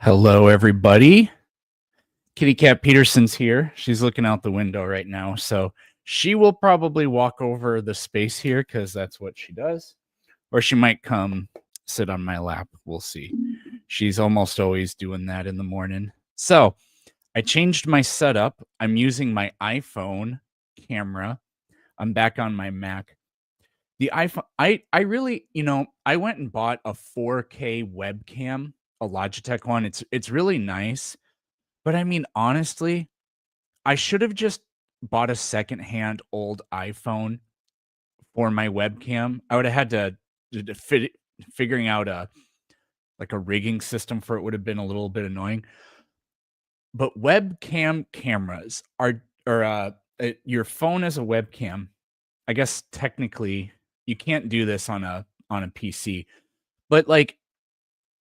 Hello, everybody. Kitty Cat Peterson's here. She's looking out the window right now. So she will probably walk over the space here because that's what she does. Or she might come sit on my lap. We'll see. She's almost always doing that in the morning. So I changed my setup. I'm using my iPhone camera. I'm back on my Mac. The iPhone, I really, I went and bought a 4K webcam, a Logitech one. It's really nice. But I mean, honestly, I should have just bought a secondhand old iPhone for my webcam. I would have had to fit figuring out a rigging system for it would have been a little bit annoying. But webcam cameras are or your phone as a webcam. I guess technically you can't do this on a PC. But like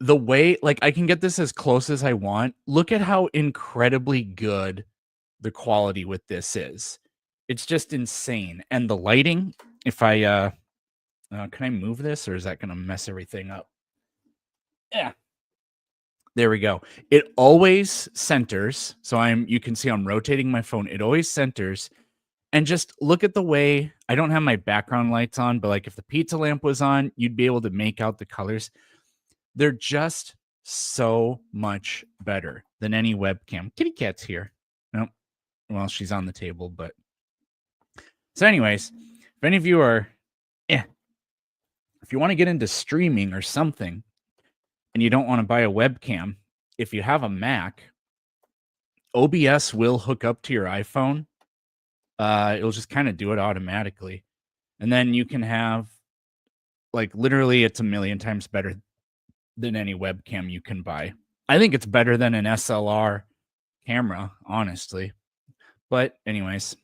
the way I can get this as close as I want. Look at how incredibly good the quality with this is. It's just insane. And the lighting, if I can I move this or is that gonna mess everything up? Yeah. There we go. It always centers. So you can see I'm rotating my phone. It always centers. And just look at the way I don't have my background lights on, but like if the pizza lamp was on, you'd be able to make out the colors. They're just so much better than any webcam. Kitty Cat's here. Nope. Well, she's on the table, but so anyways, if any of you are if you want to get into streaming or something and you don't want to buy a webcam, if you have a Mac, OBS will hook up to your iPhone. It'll just kind of do it automatically. And then you can have literally it's a million times better than any webcam you can buy. I think it's better than an SLR camera, honestly. But anyways,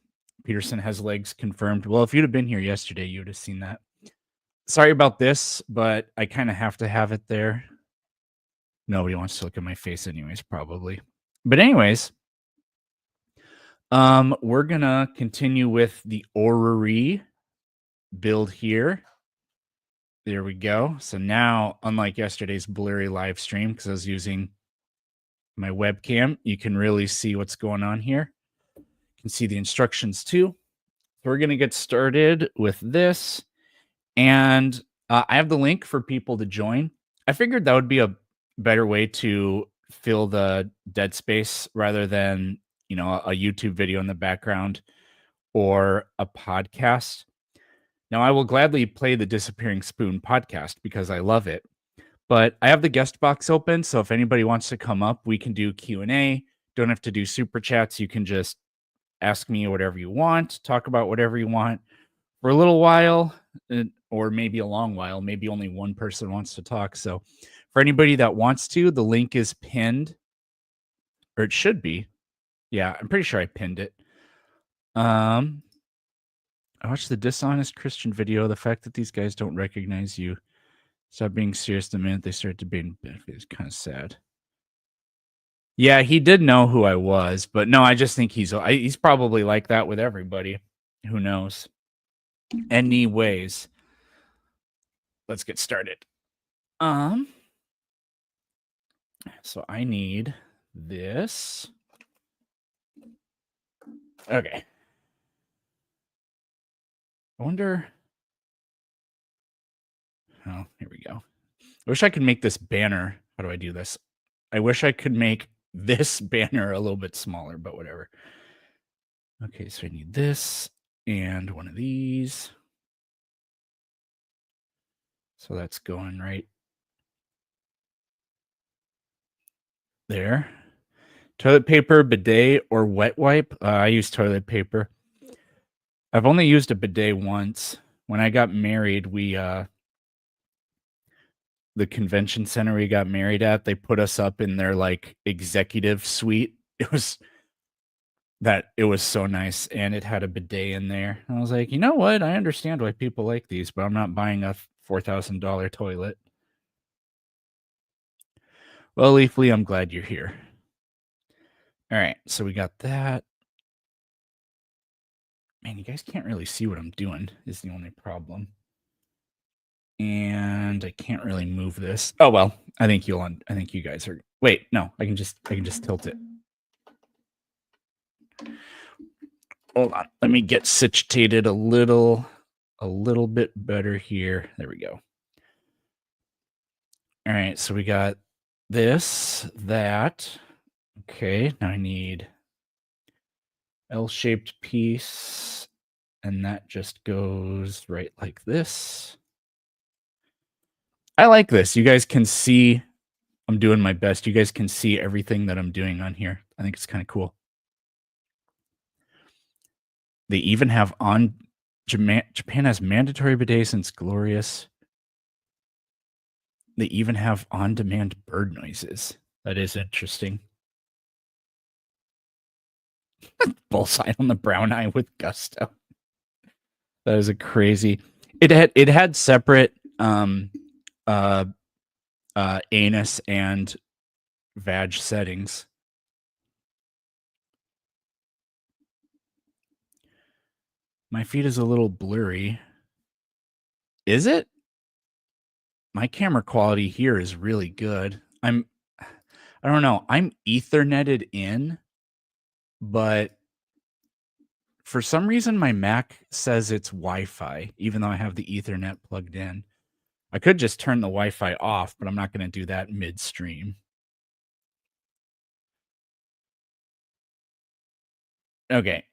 Peterson has legs confirmed. Well, if you'd have been here yesterday, you would have seen that. Sorry about this, but I kind of have to have it there. Nobody wants to look at my face anyways, probably. But anyways, we're gonna continue with the orrery build here. There we go. So now, unlike yesterday's blurry live stream, because I was using my webcam, you can really see what's going on here. You can see the instructions too. So we're gonna get started with this. And I have the link for people to join. I figured that would be a better way to fill the dead space rather than, a YouTube video in the background or a podcast. Now, I will gladly play the Disappearing Spoon podcast because I love it. But I have the guest box open, so if anybody wants to come up, we can do Q&A. Don't have to do super chats. You can just ask me whatever you want, talk about whatever you want for a little while, or maybe a long while. Maybe only one person wants to talk. So for anybody that wants to, the link is pinned, or it should be. Yeah, I'm pretty sure I pinned it. I watched the dishonest Christian video. The fact that these guys don't recognize you. Stop being serious the minute they start debating. It's kind of sad. Yeah, he did know who I was, but no, I just think he's probably like that with everybody. Who knows? Anyways, let's get started. So I need this. Okay. I wonder. Oh, here we go. I wish I could make this banner. How do I do this? I wish I could make this banner a little bit smaller, but whatever. Okay, so I need this and one of these. So that's going right there. Toilet paper, bidet, or wet wipe. I use toilet paper. I've only used a bidet once. When I got married, the convention center we got married at, they put us up in their executive suite. It was so nice, and it had a bidet in there. I was like, you know what? I understand why people like these, but I'm not buying a $4,000 toilet. Well, Leafly, I'm glad you're here. All right, so we got that. Man, you guys can't really see what I'm doing is the only problem. And I can't really move this. Oh, well, I think you guys are Wait, no, I can just tilt it. Hold on. Let me get situated a little bit better here. There we go. All right, so we got this, that. Okay, now I need L-shaped piece, and that just goes right like this. I like this. You guys can see I'm doing my best. You guys can see everything that I'm doing on here. I think it's kind of cool. They even have on Japan has mandatory bidet since glorious. They even have on-demand bird noises. That is interesting. Bullseye on the brown eye with gusto. That is a crazy. It had separate anus and vag settings. My feed is a little blurry. Is it? My camera quality here is really good. I don't know. I'm Etherneted in, but for some reason my Mac says it's Wi-Fi, even though I have the Ethernet plugged in. I could just turn the Wi-Fi off, but I'm not going to do that midstream. Okay.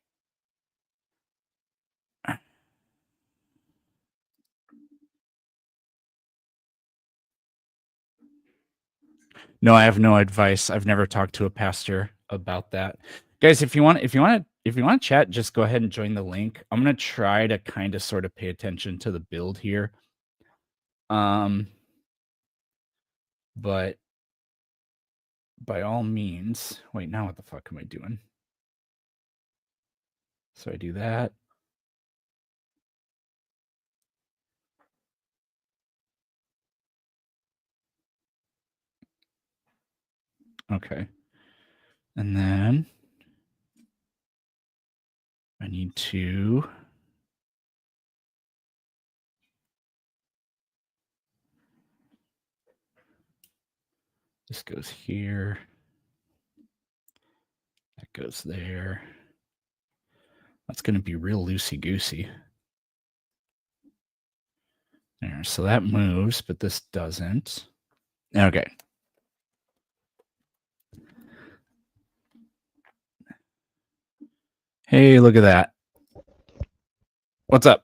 No, I have no advice. I've never talked to a pastor about that. Guys, if you want to chat, just go ahead and join the link. I'm going to try to kind of sort of pay attention to the build here. But by all means, wait, now what the fuck am I doing? So I do that. Okay. And then I need to this goes here. That goes there. That's going to be real loosey-goosey. There, so that moves, but this doesn't. Okay. Hey, look at that. What's up?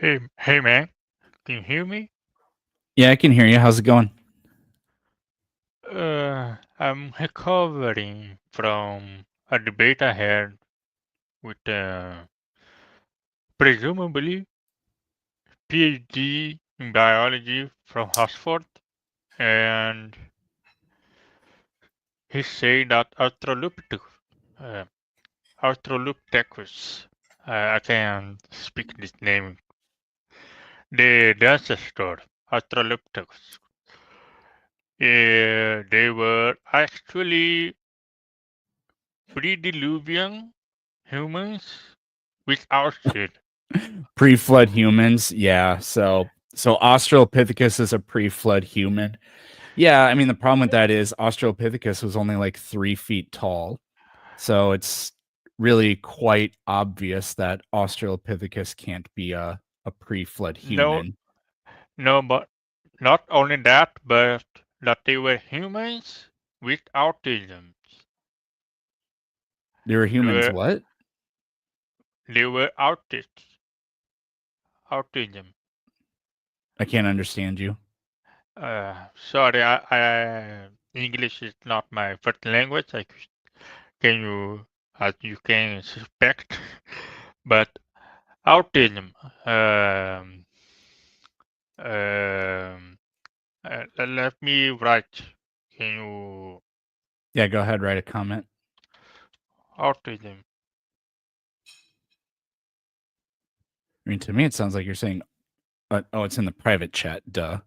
Hey man, can you hear me? Yeah, I can hear you. How's it going? I'm recovering from a debate I had with presumably PhD in biology from Oxford, and he said that Australopithecus, I can speak this name, the ancestor Australopithecus, they were actually pre-diluvian humans without shit. Pre-flood humans. Yeah. So Australopithecus is a pre-flood human. Yeah, I mean the problem with that is Australopithecus was only like 3 feet tall. So it's really quite obvious that Australopithecus can't be a pre-flood human. No, but not only that, but that they were humans with autism. They were humans They what? were autists. Autism. I can't understand you. Sorry, English is not my first language. Can you, as you can suspect, but autism. Let me write. Can you Yeah, go ahead, write a comment. autism? I mean, to me, it sounds like you're saying, oh, it's in the private chat. Duh.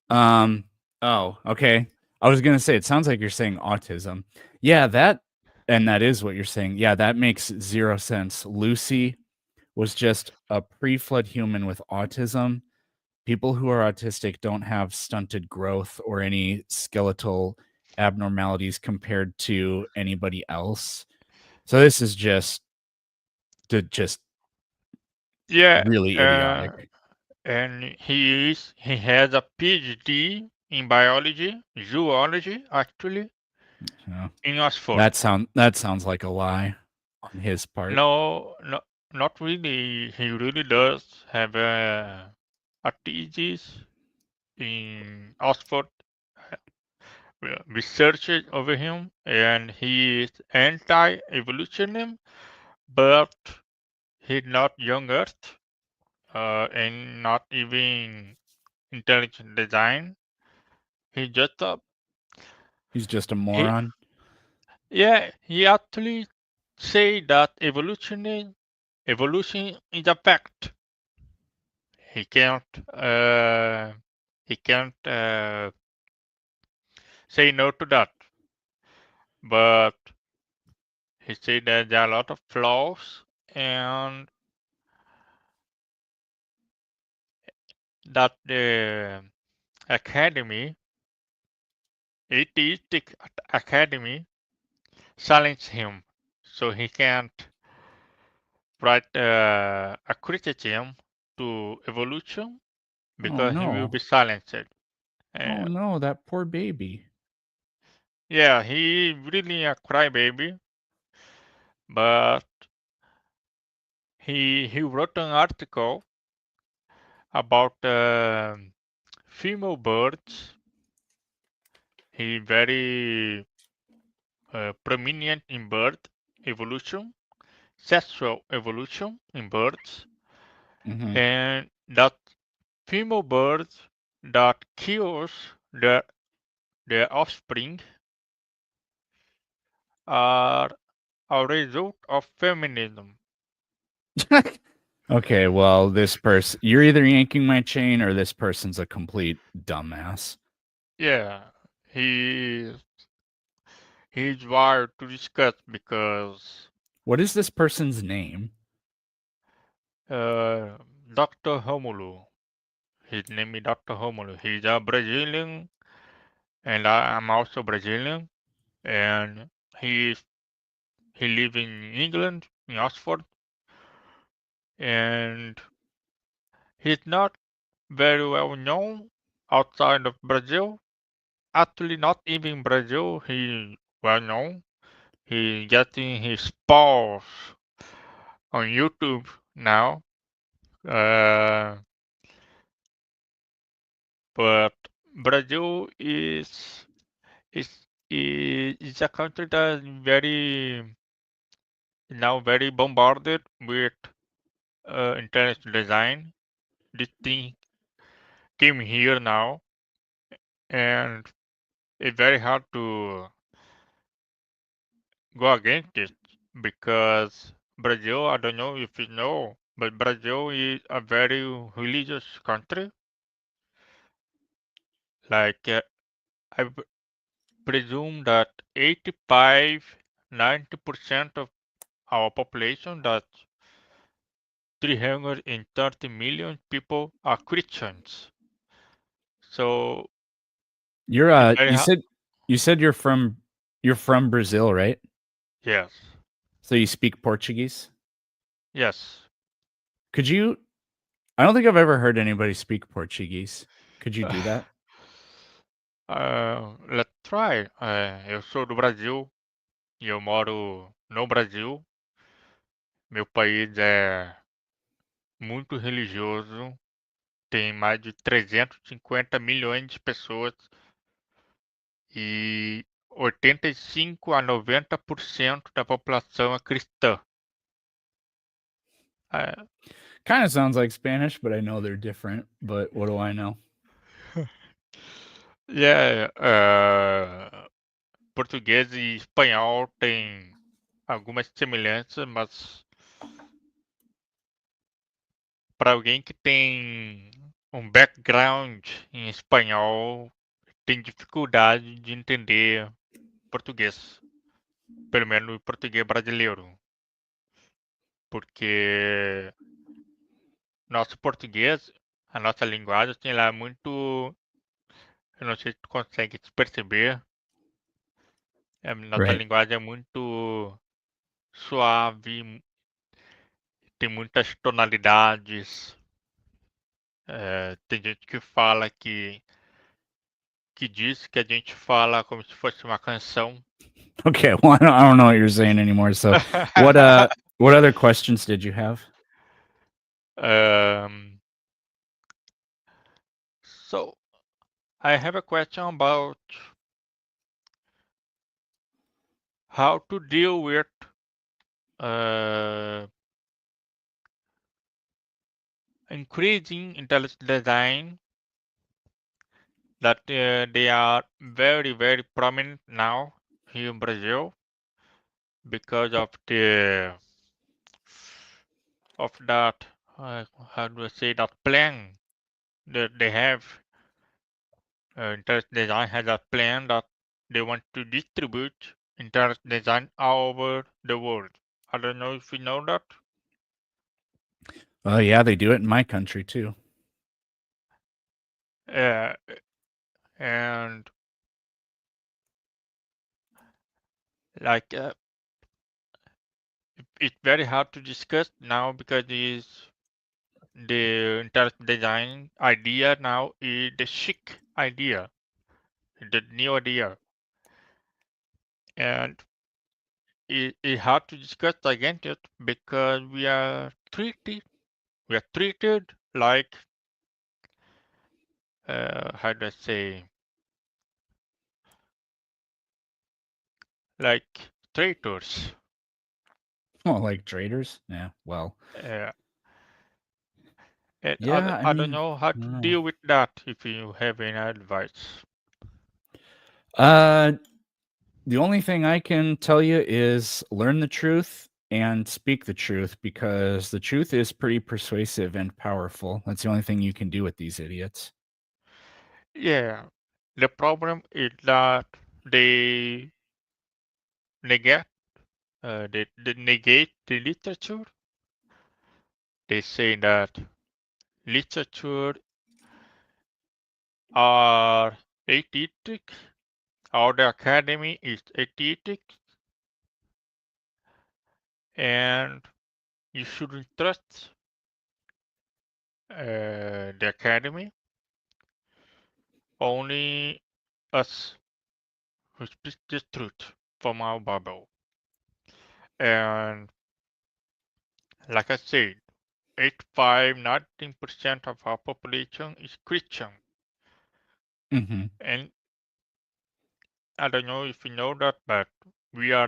Oh, okay. I was gonna say it sounds like you're saying autism. Yeah, that is what you're saying. Yeah, that makes 0 sense. Lucy was just a pre-flood human with autism, people who are autistic don't have stunted growth or any skeletal abnormalities compared to anybody else. So this is just Yeah, really idiotic. and he has a PhD in biology, zoology, actually, Yeah. in Oxford. That sounds like a lie on his part. No, no, not really. He really does have a thesis in Oxford, research over him, and he is anti-evolutionism, but he's not young Earth, and not even intelligent design. He just He's just a he moron. yeah, he actually say that evolution is a fact. He can't uh, he can't say no to that. But he said that there are a lot of flaws and that the academy, atheistic academy, silenced him, so he can't write a criticism to evolution Oh because he will no. be silenced. Oh Uh, no, that poor baby. yeah, he really a crybaby, but he wrote an article about female birds. He very prominent in bird evolution, sexual evolution in birds, Hmm. and that female birds that kills their offspring are a result of feminism. Okay, well, this person, you're either yanking my chain or this person's a complete dumbass. Yeah, he he's wired to discuss because What is this person's name? uh, Dr. Romulo, his name is Dr. Romulo. He's a Brazilian, and I'm also Brazilian, and he lives in England, in Oxford, and he's not very well known outside of Brazil. Actually, not even Brazil. He well known. He getting his paws on YouTube now. Uh, but Brazil is a country that is very now very bombarded with intelligent design. This thing came here now, and it's very hard to go against it because Brazil, I don't know if you know, but Brazil is a very religious country. Like I presume that 85, 90% of our population, that 330 million people are Christians. So You're it's very you hard. said you're from Brazil, right? Yes, So you speak Portuguese? yes. Could you I don't think I've ever heard anybody speak Portuguese. Could you do that? Let's try. Eu sou do Brasil e eu moro no Brasil. Meu país é muito religioso, tem mais de 350 milhões de pessoas e 85 a 90% da população é cristã. É, Kind of sounds like Spanish, but I know they're different, but what do I know? português e espanhol têm algumas semelhanças, mas para alguém que tem um background em espanhol, tem dificuldade de entender português, pelo menos o português brasileiro, porque nosso português A nossa linguagem, assim, ela é muito. Eu não sei se tu consegue perceber. Nossa Right. linguagem é muito suave, tem muitas tonalidades. Tem gente que fala que diz que a gente fala como se fosse uma canção. Okay. Well, I don't know what you're saying anymore. So, what other questions did you have? Um, so I have a question about how to deal with uh, increasing intelligent design that they are very very prominent now here in Brazil because of that how do I say that plan that they have. Intelligent design has a plan that they want to distribute intelligent design all over the world. I don't know if you know that. Oh, yeah, they do it in my country too. Uh, and like it's very hard to discuss now because the intelligent design idea now is the chic idea, the new idea, and it's hard to discuss against it because we are treated like how do I say, like traitors. Oh, like traders? Yeah. Well, Uh, and yeah. I I don't mean, know how I to don't know. deal with that if you have any advice. Uh, the only thing I can tell you is learn the truth and speak the truth because the truth is pretty persuasive and powerful. That's the only thing you can do with these idiots. Yeah, the problem is that they negate they negate the literature. They say that literature are aesthetic, or the academy is aesthetic, and you shouldn't trust the academy. Only us who speak the truth from our Bible. And like I said, 85, 19% of our population is Christian. Hmm. And I don't know if you know that, but we are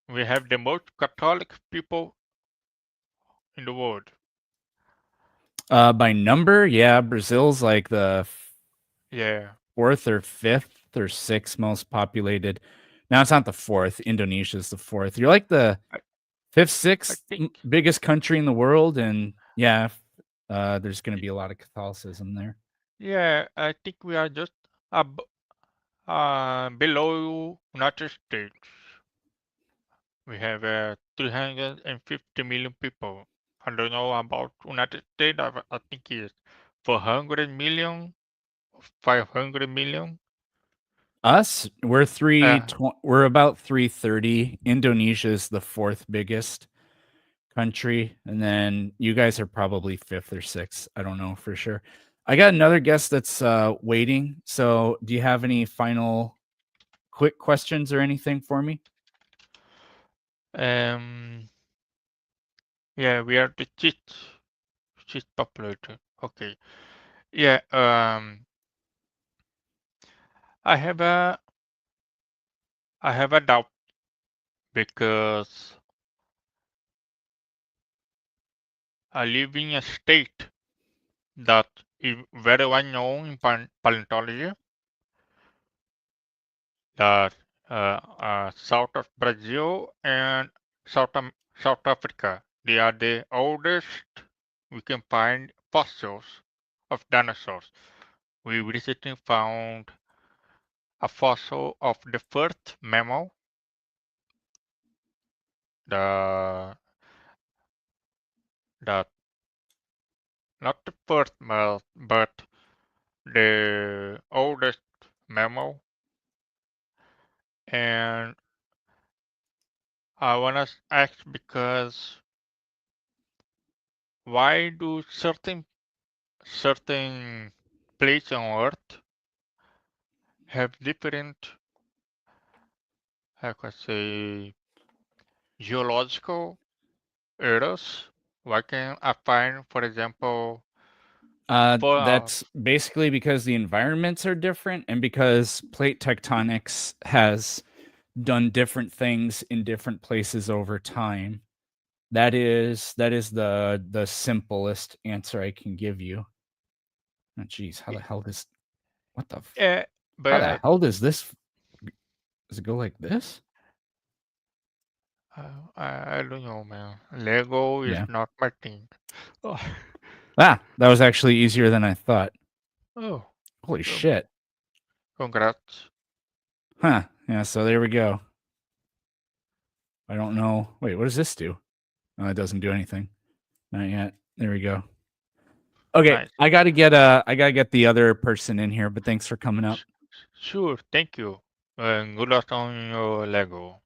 we have the most Catholic people in the world. By number, yeah, Brazil's like the Yeah, fourth or fifth or sixth most populated. Now it's not the fourth. Indonesia's the fourth. You're like the I, fifth, I sixth think, biggest country in the world, and yeah, there's going to be a lot of Catholicism there. yeah, I think we are just below United States. We have 350 million people. I don't know about United States. I think it's 400 million, 500 million. Us, Uh, we're about 330. Indonesia is the fourth biggest country, and then you guys are probably fifth or sixth. I don't know for sure. I got another guest that's waiting. So, do you have any final quick questions or anything for me? um, yeah, we are the cheat populated. Okay. Yeah. I have a I have a doubt because I live in a state that is very well known in paleontology. That south of Brazil and South Africa. They are the oldest we can find fossils of dinosaurs. We recently found a fossil of the first mammal, the that not the first mammal, but the oldest mammal. And I wanna ask because why do certain places on Earth have different, how can I say, geological eras? Why can I find, for example, for That's basically because the environments are different and because plate tectonics has done different things in different places over time. That is the simplest answer I can give you. Oh, geez, how the hell does what the yeah, how the but hell does it go like this? I don't know, man. Lego is Yeah. not my thing. Oh, That was actually easier than I thought. oh, Holy um, shit. congrats. Huh. Yeah, so there we go. I don't know. Wait, what does this do? Oh, it doesn't do anything. Not yet. There we go. Okay, Nice. I gotta get the other person in here, but thanks for coming up. S- Sure, thank you. And good luck on your Lego.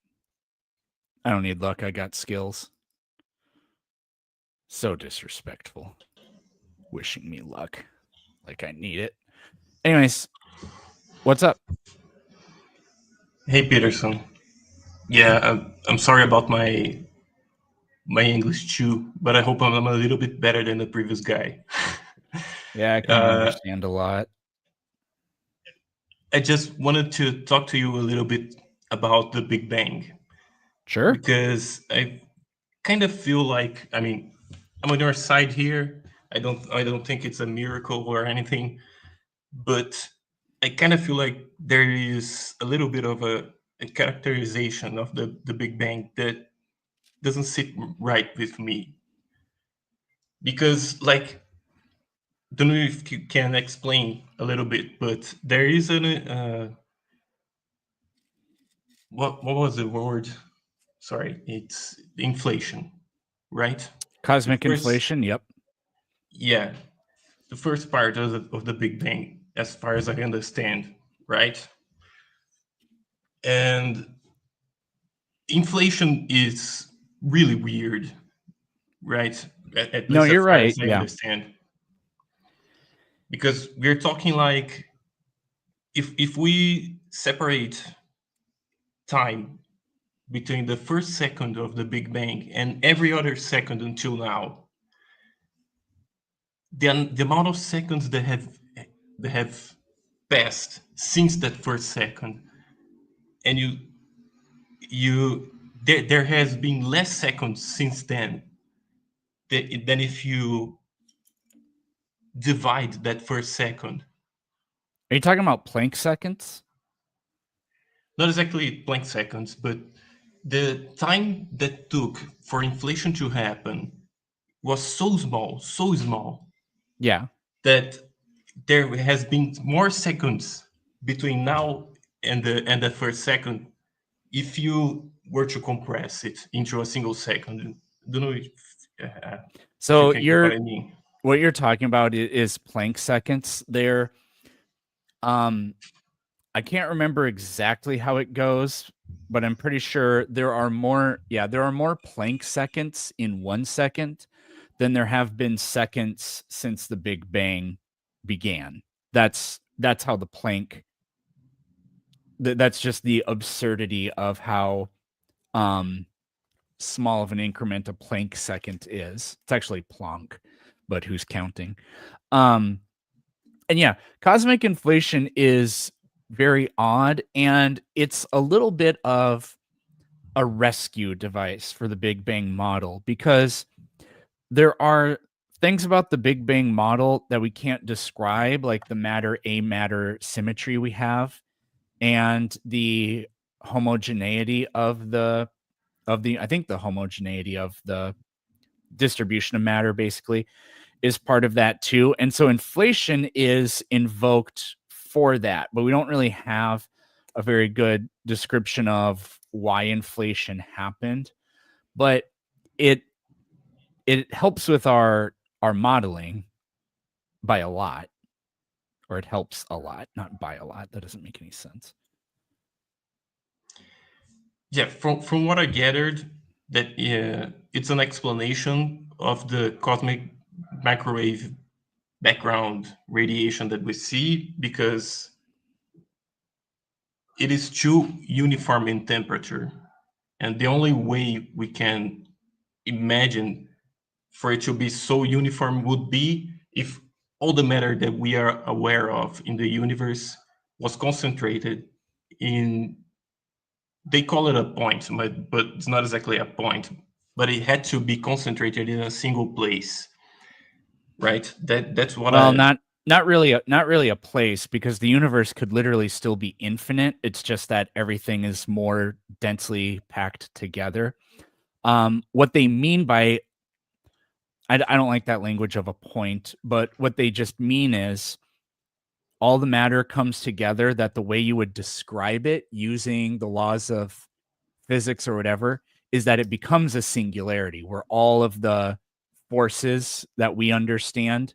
I don't need luck, I got skills. So disrespectful. Wishing me luck. Like I need it. Anyways, what's up? Hey Peterson. Yeah, I'm sorry about my English too, but I hope I'm a little bit better than the previous guy. Yeah, I can uh, understand a lot. I just wanted to talk to you a little bit about the Big Bang Sure. because I kind of feel like, I mean, I'm on your side here. I don't think it's a miracle or anything, but I kind of feel like there is a little bit of a characterization of the Big Bang that doesn't sit right with me because like don't know if you can explain a little bit, but there is an what was the word? Sorry, it's inflation, right? The Cosmic first, inflation, yep. yeah, the first part of the Big Bang, as far as I understand, right? And inflation is really weird, right? At No, least as you're far as right. I Yeah. understand, because we're talking like if we separate time between the first second of the Big Bang and every other second until now, the amount of seconds that have passed since that first second, and you there has been less seconds since then than if you divide that first second. Are you talking about Planck seconds? Not exactly blank seconds, but the time that took for inflation to happen was so small Yeah. that there has been more seconds between now and the first second if you were to compress it into a single second. Don't know if you So can get what you're I mean. what you're talking about is Planck seconds. They're um I can't remember exactly how it goes, but I'm pretty sure there are more Planck seconds in 1 second than there have been seconds since the Big Bang began. That's how the Planck that's just the absurdity of how um small of an increment a Planck second is. It's actually Planck, but who's counting? Um and yeah, cosmic inflation is very odd, and it's a little bit of a rescue device for the Big Bang model because there are things about the Big Bang model that we can't describe, like the matter a matter symmetry we have and the homogeneity of the I think the homogeneity of the distribution of matter basically is part of that too. And so inflation is invoked for that, but we don't really have a very good description of why inflation happened. But it it helps with our modeling. by a lot, or it helps a lot, not by a lot. That doesn't make any sense. Yeah, from what I gathered, that it's an explanation of the cosmic microwave background radiation that we see, because it is too uniform in temperature. And the only way we can imagine for it to be so uniform would be if all the matter that we are aware of in the universe was concentrated in, they call it a point, but it's not exactly a point, but it had to be concentrated in a single place, right? That's what Well, not really a place, because the universe could literally still be infinite. It's just that everything is more densely packed together. What they mean by, I don't like that language of a point, but what they just mean is all the matter comes together, that the way you would describe it using the laws of physics or whatever is that it becomes a singularity where all of the forces that we understand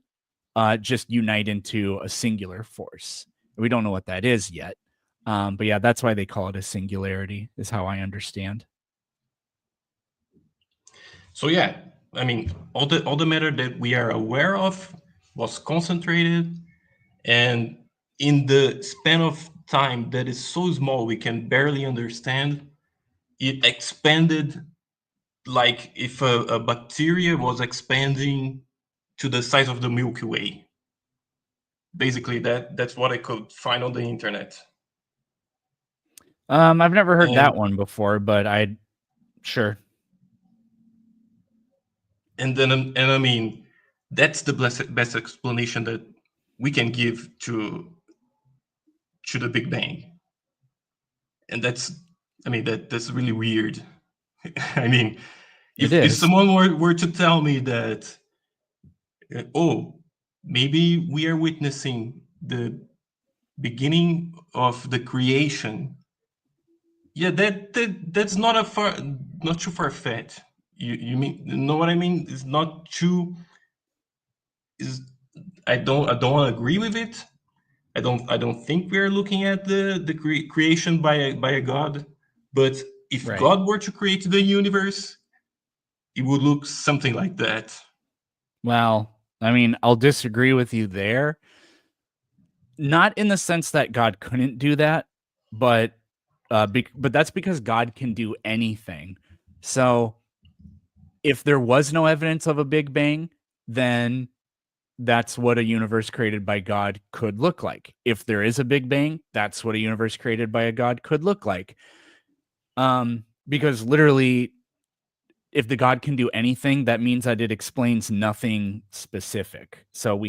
just unite into a singular force. We don't know what that is yet. But yeah, that's why they call it a singularity, is how I understand. So yeah, I mean, all the matter that we are aware of was concentrated, and in the span of time that is so small we can barely understand, it expanded like if a bacteria was expanding to the size of the Milky Way. Basically, that's what I could find on the internet. I've never heard that And- one before, but sure. And I mean, that's the best explanation that we can give to the Big Bang. And that's, I mean, that's really weird. I mean, if someone were to tell me that, oh, maybe we are witnessing the beginning of the creation, yeah, that's not too far fetched. You know what I mean? It's not too. Is I don't want to agree with it. I don't think we are looking at the creation by a god. But if Right. God were to create the universe, it would look something like that. Well, I mean, I'll disagree with you there. Not in the sense that God couldn't do that, but that's because God can do anything. So if there was no evidence of a Big Bang, then that's what a universe created by God could look like. If there is a Big Bang, that's what a universe created by a God could look like. Because literally, if the God can do anything, that means that it explains nothing specific. So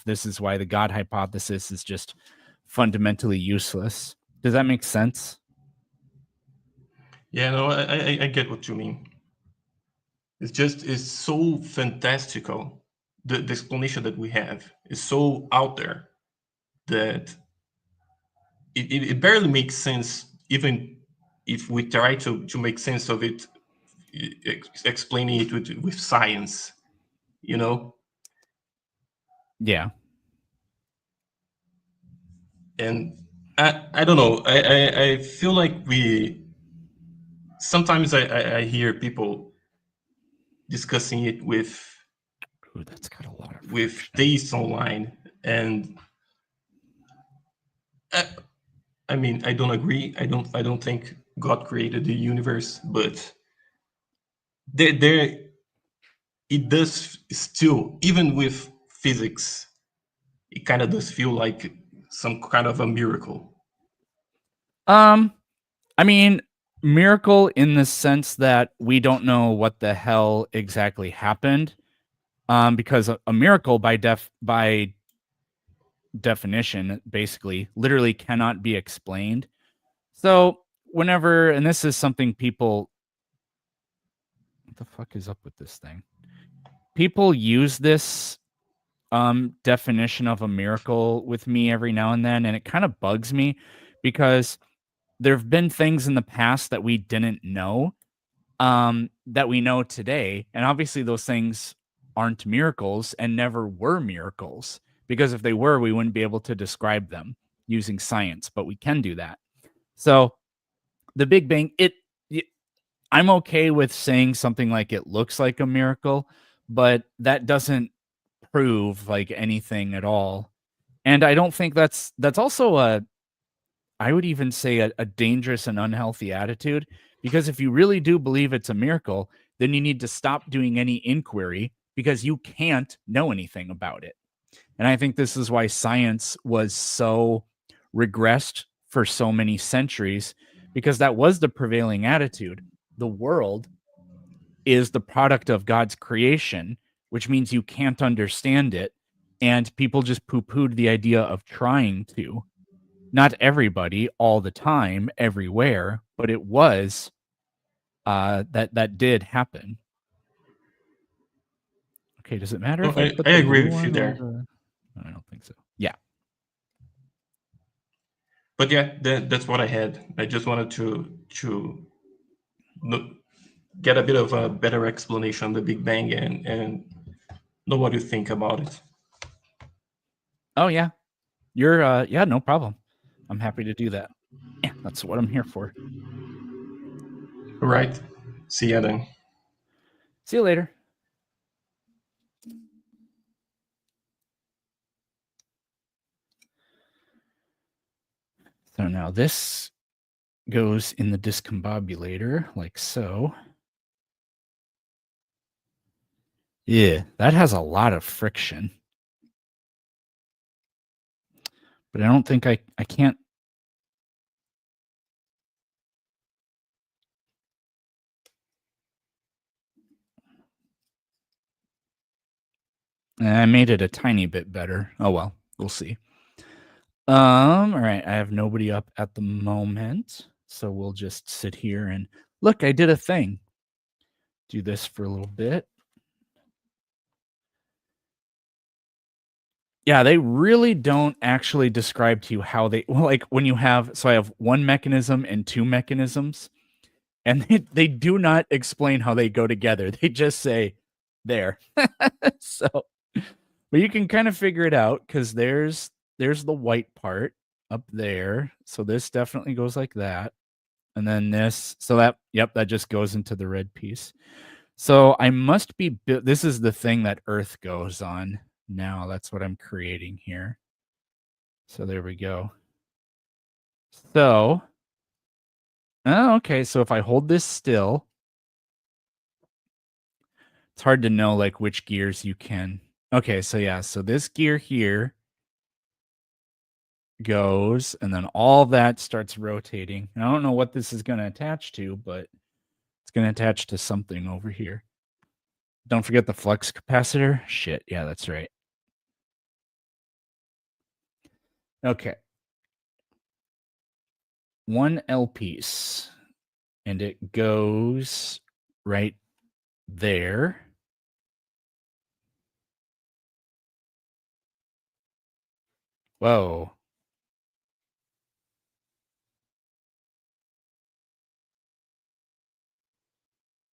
this is why the God hypothesis is just fundamentally useless. Does that make sense? Yeah, no, I get what you mean. It's so fantastical. The explanation that we have is so out there that it barely makes sense, even if we try to make sense of it, explaining it with science, you know? Yeah. And I don't know. I feel like sometimes I hear people discussing it with Ooh, that's got a lot of with friction. theists online, and I mean, I don't agree. I don't think God created the universe, but there it does still, even with physics, it kind of does feel like some kind of a miracle. I mean, miracle in the sense that we don't know what the hell exactly happened. Because a miracle by definition, basically, literally cannot be explained. So whenever, and this is something people, what the fuck is up with this thing? People use this definition of a miracle with me every now and then, and it kind of bugs me because there have been things in the past that we didn't know, that we know today, and obviously those things aren't miracles and never were miracles, because if they were, we wouldn't be able to describe them using science, but we can do that. So the Big Bang, I'm okay with saying something like it looks like a miracle, but that doesn't prove like anything at all. And I don't think that's also I would even say a dangerous and unhealthy attitude, because if you really do believe it's a miracle, then you need to stop doing any inquiry because you can't know anything about it. And I think this is why science was so regressed for so many centuries, because that was the prevailing attitude. The world is the product of God's creation, which means you can't understand it. And people just poo-pooed the idea of trying to. Not everybody, all the time, everywhere, but it was that did happen. Okay, does it matter if I put I the agree blue with you one there. or I don't think so. Yeah. But yeah, that's what I had. I just wanted to get a bit of a better explanation on the Big Bang and know what you think about it. Oh yeah. You're yeah, no problem. I'm happy to do that. Yeah, that's what I'm here for. All right. See ya then. See you later. So now this goes in the discombobulator like so. Yeah, that has a lot of friction. But I don't think I can't. I made it a tiny bit better. Oh well, we'll see. All right, I have nobody up at the moment, so we'll just sit here and look, I did a thing. Do this for a little bit. Yeah, they really don't actually describe to you how they, well, like when you have, so I have one mechanism and two mechanisms, and they do not explain how they go together. They just say there. So, but you can kind of figure it out because there's the white part up there. So this definitely goes like that. And then this, so that, yep, that just goes into the red piece. So I must be, this is the thing that Earth goes on now. That's what I'm creating here. So there we go. So, oh, okay. So if I hold this still, it's hard to know like which gears you can. Okay, so yeah, so this gear here goes, and then all that starts rotating. And I don't know what this is going to attach to, but it's going to attach to something over here. Don't forget the flux capacitor. Shit, yeah, that's right. Okay. 1L piece, and it goes right there. Whoa.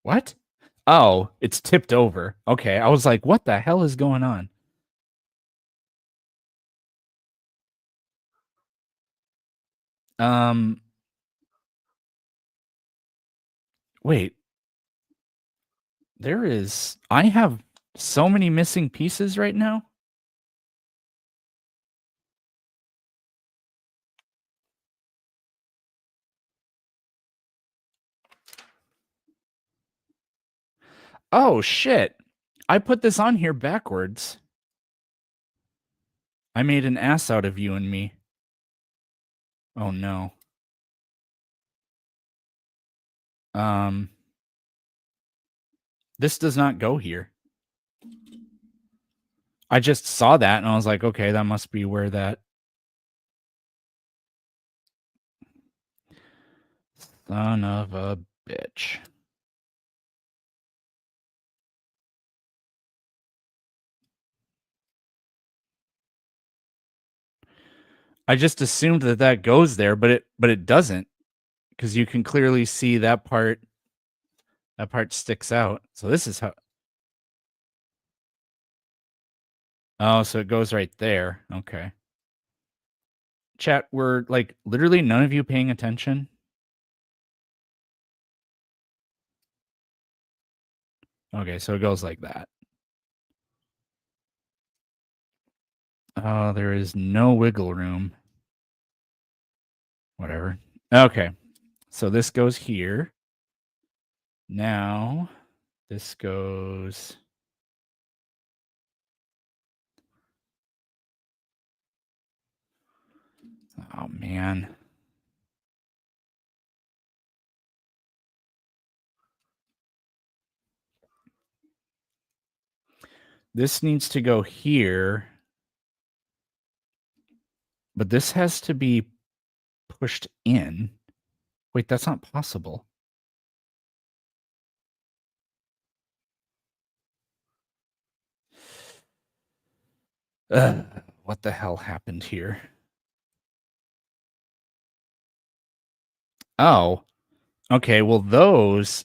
What? Oh, it's tipped over. Okay, I was like, what the hell is going on? Wait. I have so many missing pieces right now. Oh, shit. I put this on here backwards. I made an ass out of you and me. Oh, no. This does not go here. I just saw that and I was like, okay, that must be where that. Son of a bitch. I just assumed that goes there, but it doesn't, because you can clearly see that part sticks out. So this is how. Oh, so it goes right there. Okay. Chat, we're like literally none of you paying attention. Okay, so it goes like that. Oh, there is no wiggle room. Whatever. Okay. So this goes here. Now this goes. Oh, man. This needs to go here. But this has to be pushed in. Wait, that's not possible. What the hell happened here? Oh, okay. Well, those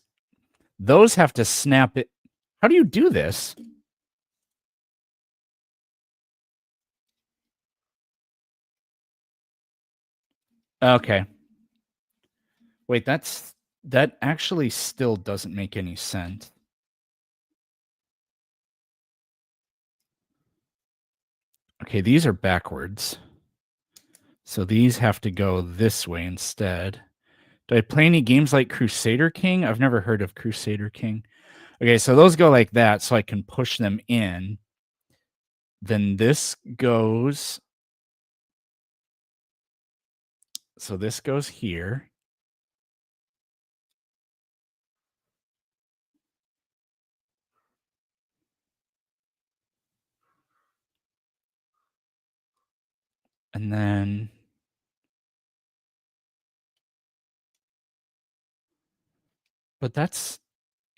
have to snap it. How do you do this? Okay. Wait, that actually still doesn't make any sense. Okay, these are backwards. So these have to go this way instead. Do I play any games like Crusader King? I've never heard of Crusader King. Okay, so those go like that, so I can push them in. Then this goes. So this goes here. And then. But that's.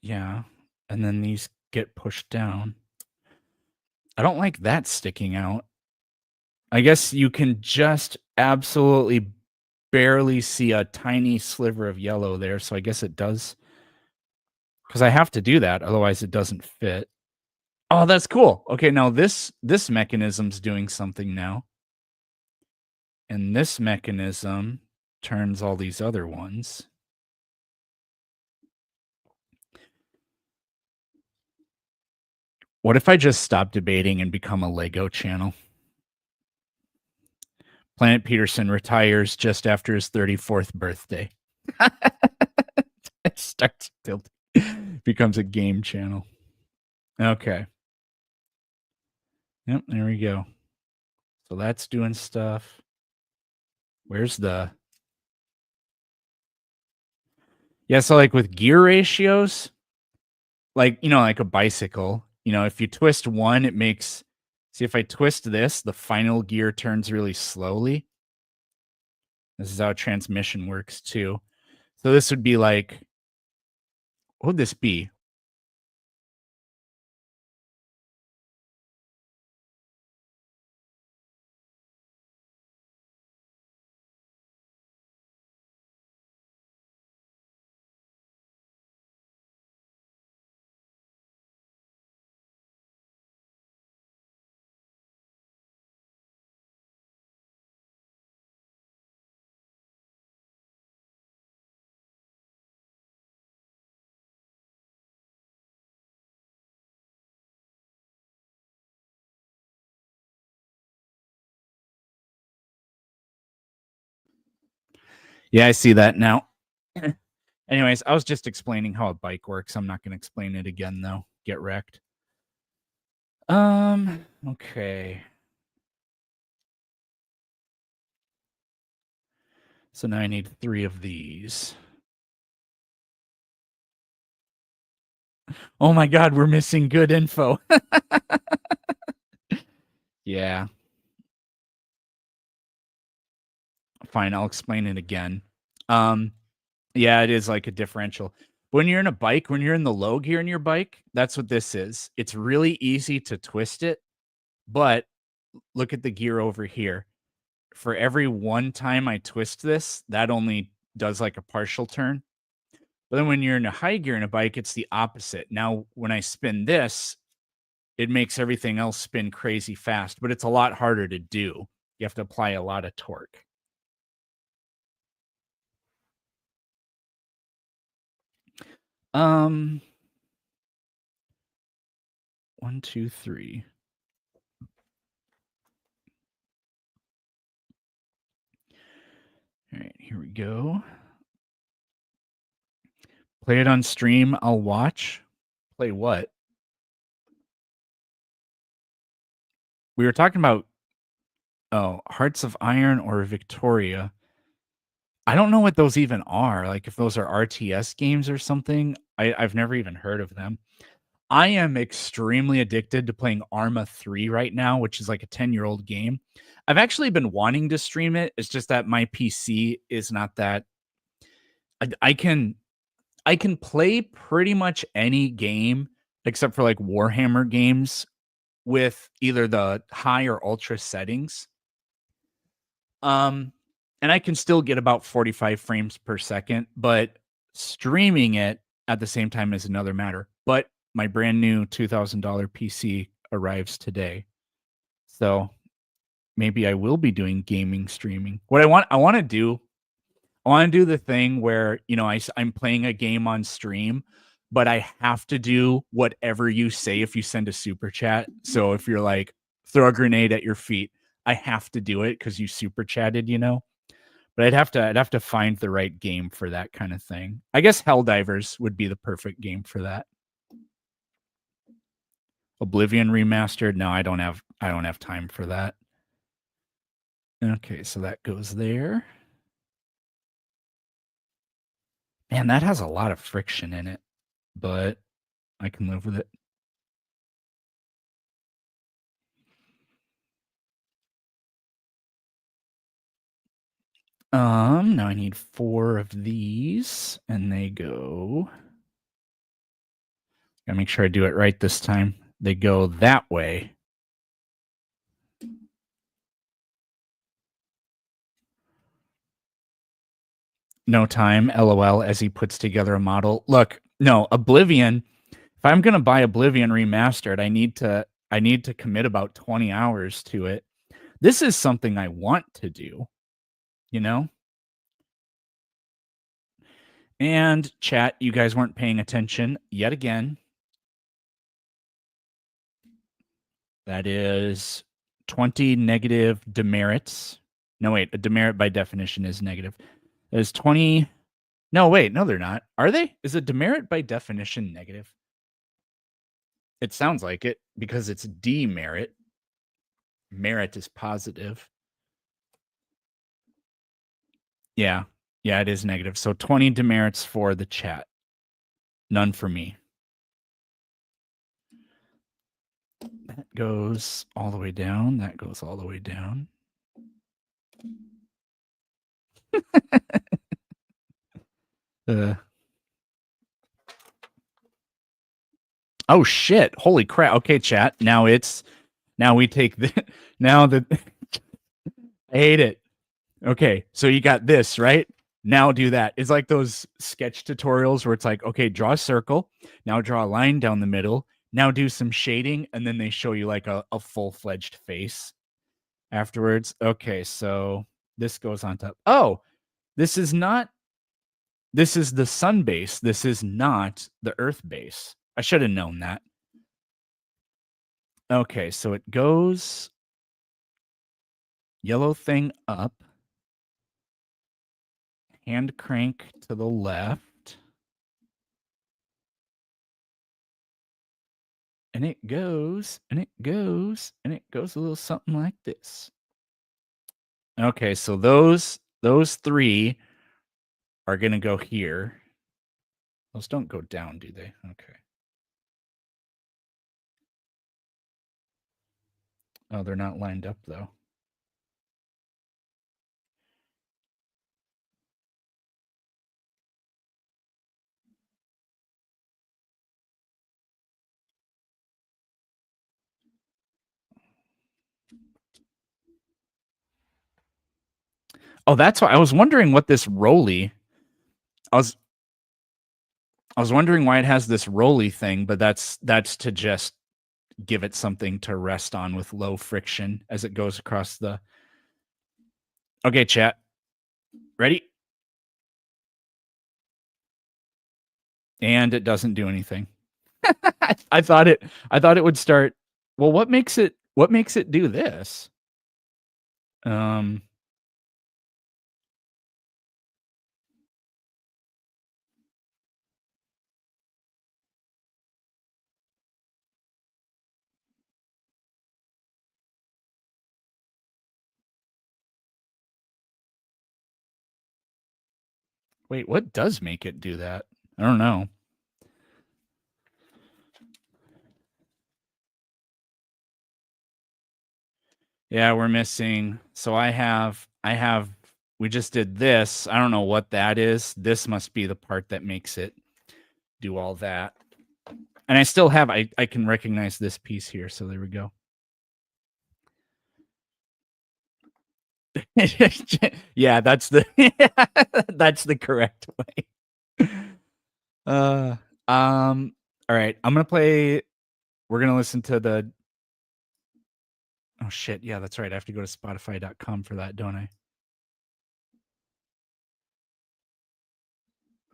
Yeah. And then these get pushed down. I don't like that sticking out. I guess you can just absolutely barely see a tiny sliver of yellow there. So I guess it does. Because I have to do that. Otherwise, it doesn't fit. Oh, that's cool. Okay, now this mechanism's doing something now. And this mechanism turns all these other ones. What if I just stop debating and become a Lego channel? Planet Peterson retires just after his 34th birthday. It starts building, becomes a game channel. Okay. Yep, there we go. So that's doing stuff. Where's the... Yeah, so like with gear ratios, like, you know, like a bicycle, you know, if you twist one, it makes... See, if I twist this, the final gear turns really slowly. This is how transmission works too. So this would be like... What would this be? Yeah, I see that now. Anyways, I was just explaining how a bike works. I'm not going to explain it again, though. Get wrecked. Okay. So now I need 3 of these. Oh my God, we're missing good info. Yeah. Fine, I'll explain it again. Yeah, it is like a differential. When you're in a bike, when you're in the low gear in your bike, that's what this is. It's really easy to twist it, but look at the gear over here. For every one time I twist this, that only does like a partial turn. But then when you're in a high gear in a bike, it's the opposite. Now, when I spin this, it makes everything else spin crazy fast, but it's a lot harder to do. You have to apply a lot of torque. One, two, three. All right, here we go. Play it on stream. I'll watch. Play what? We were talking about, Hearts of Iron or Victoria. I don't know what those even are. Like if those are RTS games or something. I've never even heard of them. I am extremely addicted to playing Arma 3 right now, which is like a 10-year-old game. I've actually been wanting to stream it. It's just that my PC is not that. I can play pretty much any game except for like Warhammer games with either the high or ultra settings. And I can still get about 45 frames per second, but streaming it at the same time is another matter. But my brand new $2,000 PC arrives today. So maybe I will be doing gaming streaming. What I want to do the thing where, I'm playing a game on stream, but I have to do whatever you say if you send a super chat. So if you're like, throw a grenade at your feet, I have to do it because you super chatted, But I'd have to find the right game for that kind of thing. I guess Helldivers would be the perfect game for that. Oblivion remastered. No, I don't have time for that. Okay, so that goes there. Man, that has a lot of friction in it, but I can live with it. Now I need 4 of these, and they go. Gotta make sure I do it right this time. They go that way. No time, LOL, as he puts together a model. Look, no, Oblivion. If I'm gonna buy Oblivion remastered, I need to commit about 20 hours to it. This is something I want to do, And chat, you guys weren't paying attention yet again. That is 20 negative demerits. No, wait, a demerit by definition is negative. That is 20. No, wait, no, they're not. Are they? Is a demerit by definition negative? It sounds like it because it's demerit. Merit is positive. Yeah, it is negative. So 20 demerits for the chat. None for me. That goes all the way down. That goes all the way down. Oh shit! Holy crap! Okay, chat. Now we take the I hate it. Okay, so you got this right. Now do that. It's like those sketch tutorials where it's like, okay, draw a circle. Now draw a line down the middle. Now do some shading, and then they show you like a full-fledged face afterwards. Okay, so this goes on top. Oh, this is the sun base. This is not the earth base. I should have known that. Okay, so it goes yellow thing up, hand crank to the left, and it goes, and it goes, and it goes a little something like this. Okay, so those 3 are going to go here. Those don't go down, do they? Okay. Oh, they're not lined up, though. Oh, that's why I was wondering what this roly. I was wondering why it has this roly thing, but that's to just give it something to rest on with low friction as it goes across the. Okay, chat. Ready? And it doesn't do anything. I thought it would start. Well, what makes it do this? Wait, what does make it do that? I don't know. Yeah, we're missing. So we just did this. I don't know what that is. This must be the part that makes it do all that. And I still have, I can recognize this piece here. So there we go. Yeah, that's the that's the correct way. All right. I'm gonna play. We're gonna listen to the. Oh shit! Yeah, that's right. I have to go to Spotify.com for that, don't I?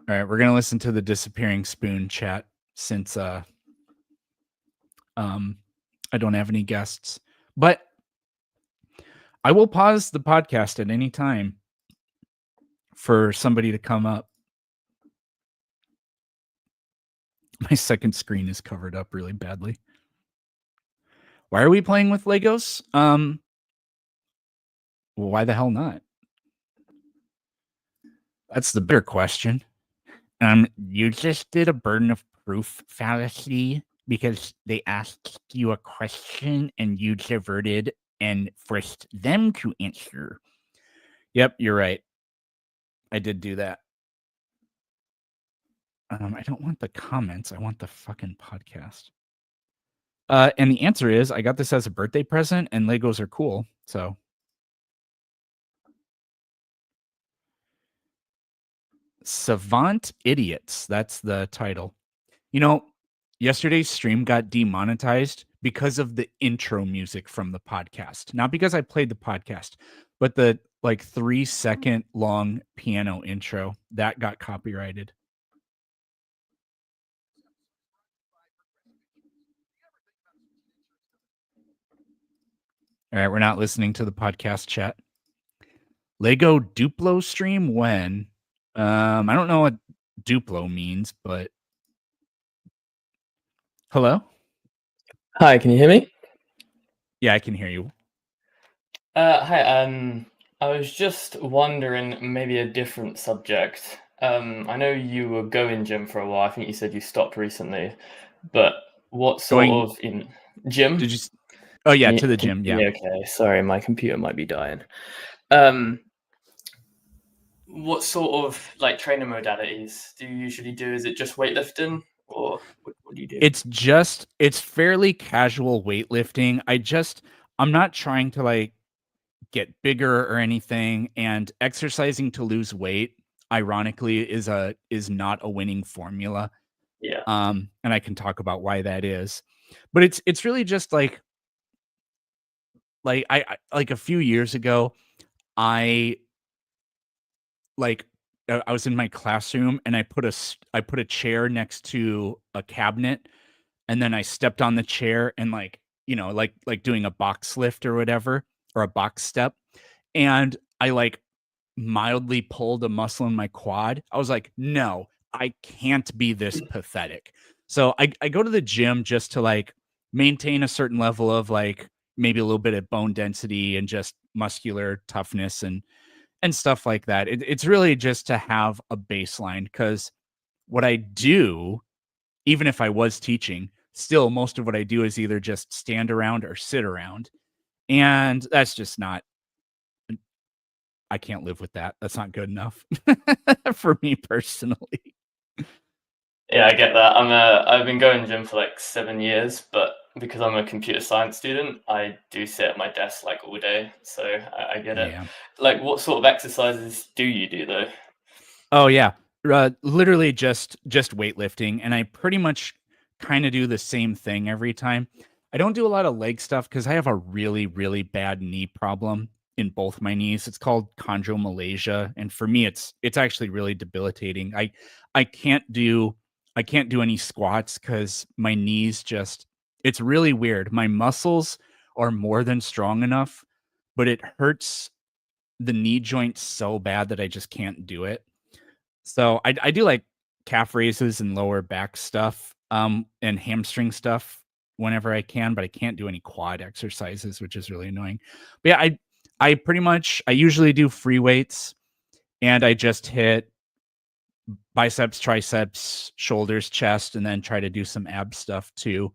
All right, we're gonna listen to the Disappearing Spoon chat since I don't have any guests, but I will pause the podcast at any time for somebody to come up. My second screen is covered up really badly. Why are we playing with Legos? Well, why the hell not? That's the better question. You just did a burden of proof fallacy because they asked you a question and you diverted and forced them to answer. Yep, you're right. I did do that. I don't want the comments. I want the fucking podcast. And the answer is I got this as a birthday present and Legos are cool. So Savant Idiots. That's the title. You know, yesterday's stream got demonetized because of the intro music from the podcast. Not because I played the podcast, but the like 3-second long piano intro that got copyrighted. All right, we're not listening to the podcast chat. Lego Duplo stream when? I don't know what Duplo means, but hello? Hi, can you hear me? Yeah, I can hear you. Hi, I was just wondering maybe a different subject. I know you were going gym for a while. I think you said you stopped recently, but what sort Going- of in gym? Did you? Oh yeah, Can you- to the can- gym. Yeah. Okay. Sorry, my computer might be dying. What sort of like training modalities do you usually do? Is it just weightlifting, or what do you do? It's fairly casual weightlifting. I'm not trying to like get bigger or anything, and exercising to lose weight ironically is not a winning formula. Yeah. And I can talk about why that is. But it's really just like I like a few years ago I was in my classroom and I put a chair next to a cabinet, and then I stepped on the chair and like doing a box lift or whatever, or a box step, and I like mildly pulled a muscle in my quad. I was like, no, I can't be this pathetic. So I go to the gym just to like maintain a certain level of like maybe a little bit of bone density and just muscular toughness and stuff like that. It's really just to have a baseline, because what I do, even if I was teaching, still most of what I do is either just stand around or sit around. And that's just not, I can't live with that. That's not good enough for me personally. Yeah, I get that. I've been going to gym for like 7 years, but because I'm a computer science student, I do sit at my desk like all day. So I get it. Yeah. Like, what sort of exercises do you do though? Oh yeah. Literally just weightlifting. And I pretty much kind of do the same thing every time. I don't do a lot of leg stuff because I have a really, really bad knee problem in both my knees. It's called chondromalacia, and for me, it's actually really debilitating. I can't do any squats because my knees just it's really weird. My muscles are more than strong enough, but it hurts the knee joint so bad that I just can't do it. So I do like calf raises and lower back stuff, and hamstring stuff whenever I can, but I can't do any quad exercises, which is really annoying. But yeah, I usually do free weights, and I just hit biceps, triceps, shoulders, chest, and then try to do some ab stuff too.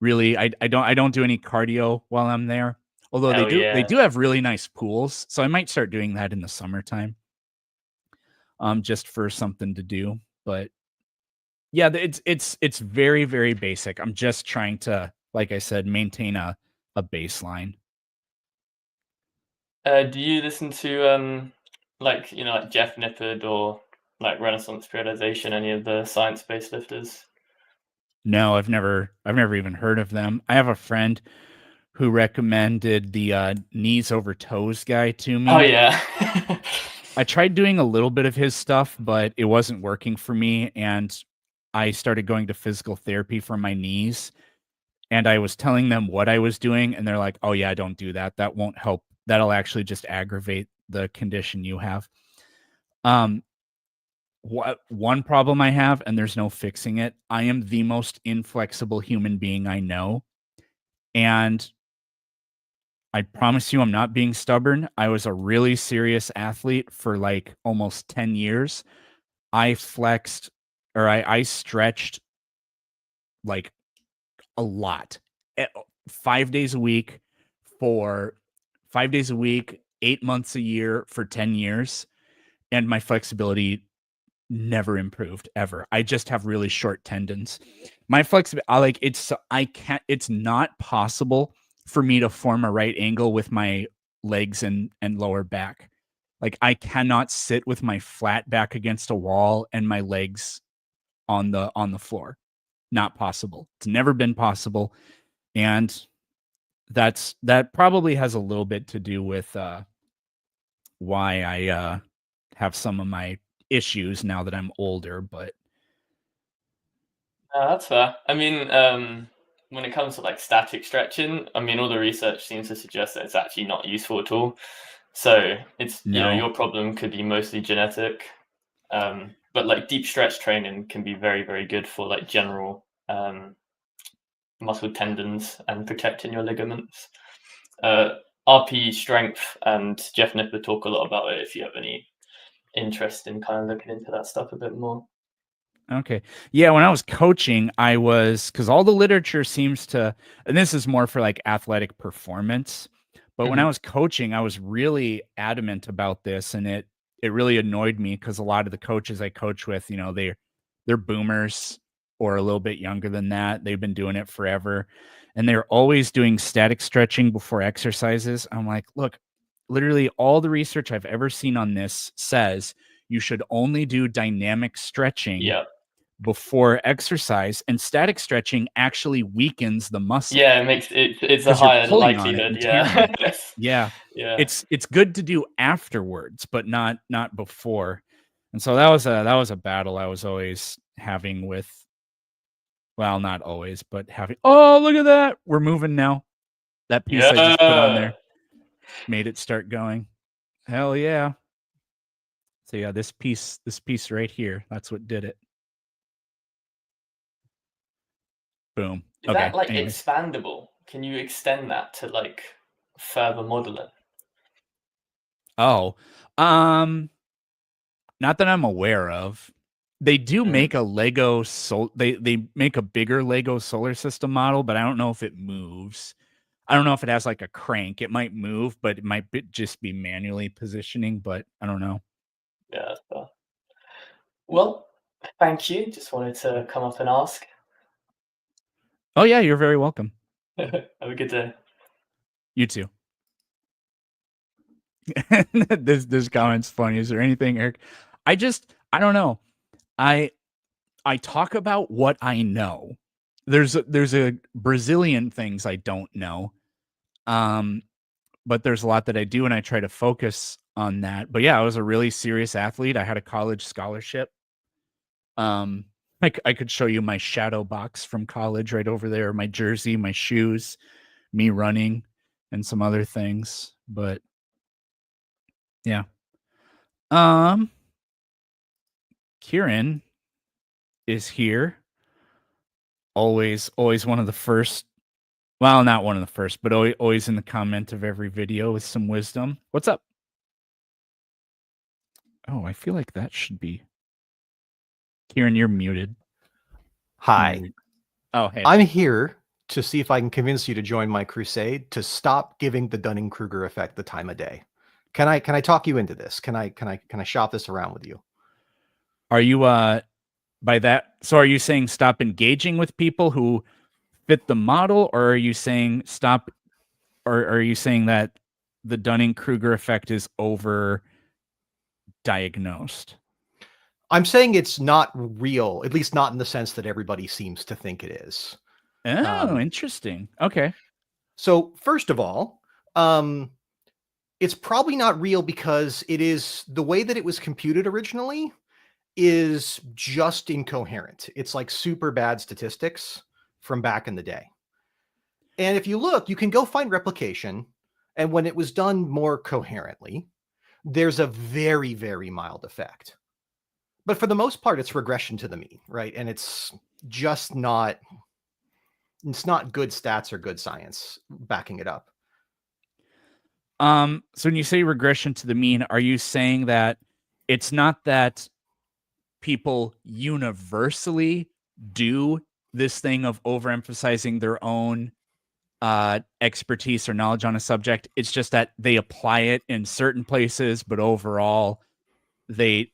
Really, I don't do any cardio while I'm there. Although Hell they yeah. do have really nice pools, so I might start doing that in the summertime. Just for something to do. But yeah, it's very, very basic. I'm just trying to, like I said, maintain a baseline. Do you listen to like like Jeff Nippard or like Renaissance Periodization, any of the science-based lifters? No, I've never even heard of them. I have a friend who recommended the knees over toes guy to me. Oh yeah. I tried doing a little bit of his stuff, but it wasn't working for me, and I started going to physical therapy for my knees. And I was telling them what I was doing, and they're like, "Oh yeah, don't do that. That won't help. That'll actually just aggravate the condition you have." One problem I have, and there's no fixing it. I am the most inflexible human being I know, and I promise you, I'm not being stubborn. I was a really serious athlete for like almost 10 years. I flexed, or I stretched like a lot. 5 days a week for 5 days a week, 8 months a year for 10 years, and my flexibility never improved ever. I just have really short tendons. My flexibility, it's not possible for me to form a right angle with my legs and lower back. Like I cannot sit with my flat back against a wall and my legs on the floor. Not possible. It's never been possible. And that probably has a little bit to do with why I have some of my issues now that I'm older, but That's fair. I mean, when it comes to like static stretching, I mean, all the research seems to suggest that it's actually not useful at all. So it's no. your problem could be mostly genetic, but like deep stretch training can be very, very good for like general muscle tendons and protecting your ligaments. RP strength and Jeff Nipper talk a lot about it if you have any interest in kind of looking into that stuff a bit more. Okay. Yeah, when I was coaching, because all the literature seems to, and this is more for like athletic performance, but when I was coaching, I was really adamant about this, and it really annoyed me because a lot of the coaches I coach with, they're boomers or a little bit younger than that. They've been doing it forever, and they're always doing static stretching before exercises. I'm like, look, literally all the research I've ever seen on this says you should only do dynamic stretching before exercise, and static stretching actually weakens the muscle. Yeah, it makes it's a 'cause you're higher pulling on it likelihood. and tearing it. Yeah. Yeah. It's good to do afterwards, but not before. And so that was a battle I was always having with, well, not always, but having. Oh, look at that. We're moving now. That piece I just put on there made it start going. Hell yeah. So yeah, this piece right here, that's what did it. Boom. Is Okay. that like Anyways. expandable? Can you extend that to like further modeling? Oh, not that I'm aware of. They do make a Lego they make a bigger Lego solar system model, but I don't know if it moves. I don't know if it has like a crank. It might move, but it might just be manually positioning, but I don't know. Yeah, that's fair. Well, thank you. Just wanted to come up and ask. Oh yeah, you're very welcome. Have a good day. You too. This comment's funny. Is there anything, Eric? I don't know. I talk about what I know, there's a Brazilian things I don't know. But there's a lot that I do, and I try to focus on that. But yeah, I was a really serious athlete. I had a college scholarship. I could show you my shadow box from college right over there, my jersey, my shoes, me running, and some other things. But yeah. Kieran is here. Always one of the first. Well, not one of the first, but always in the comment of every video with some wisdom. What's up? Oh, I feel like that should be. Kieran, you're muted. Hi. Oh, hey. I'm here to see if I can convince you to join my crusade to stop giving the Dunning-Kruger effect the time of day. Can I talk you into this? Can I shop this around with you? Are you by that? So are you saying stop engaging with people who fit the model, or are you saying stop, or are you saying that the Dunning-Kruger effect is over diagnosed? I'm saying it's not real, at least not in the sense that everybody seems to think it is. Oh, interesting. Okay. So first of all, it's probably not real because it is the way that it was computed originally is just incoherent. It's like super bad statistics from back in the day. And if you look, you can go find replication. And when it was done more coherently, there's a very, very mild effect. But for the most part, it's regression to the mean, right? And it's just not, it's not good stats or good science backing it up. So when you say regression to the mean, are you saying that it's not that people universally do this thing of overemphasizing their own expertise or knowledge on a subject? It's just that they apply it in certain places, but overall they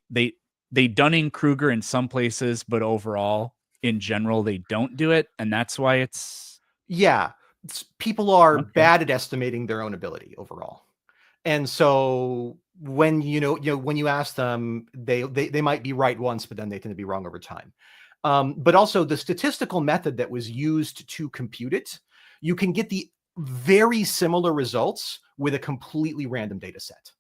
Dunning-Kruger in some places, but overall in general they don't do it, and that's why it's people are bad at estimating their own ability overall. And so when when you ask them, they might be right once, but then they tend to be wrong over time. But also the statistical method that was used to compute it, you can get the very similar results with a completely random data set.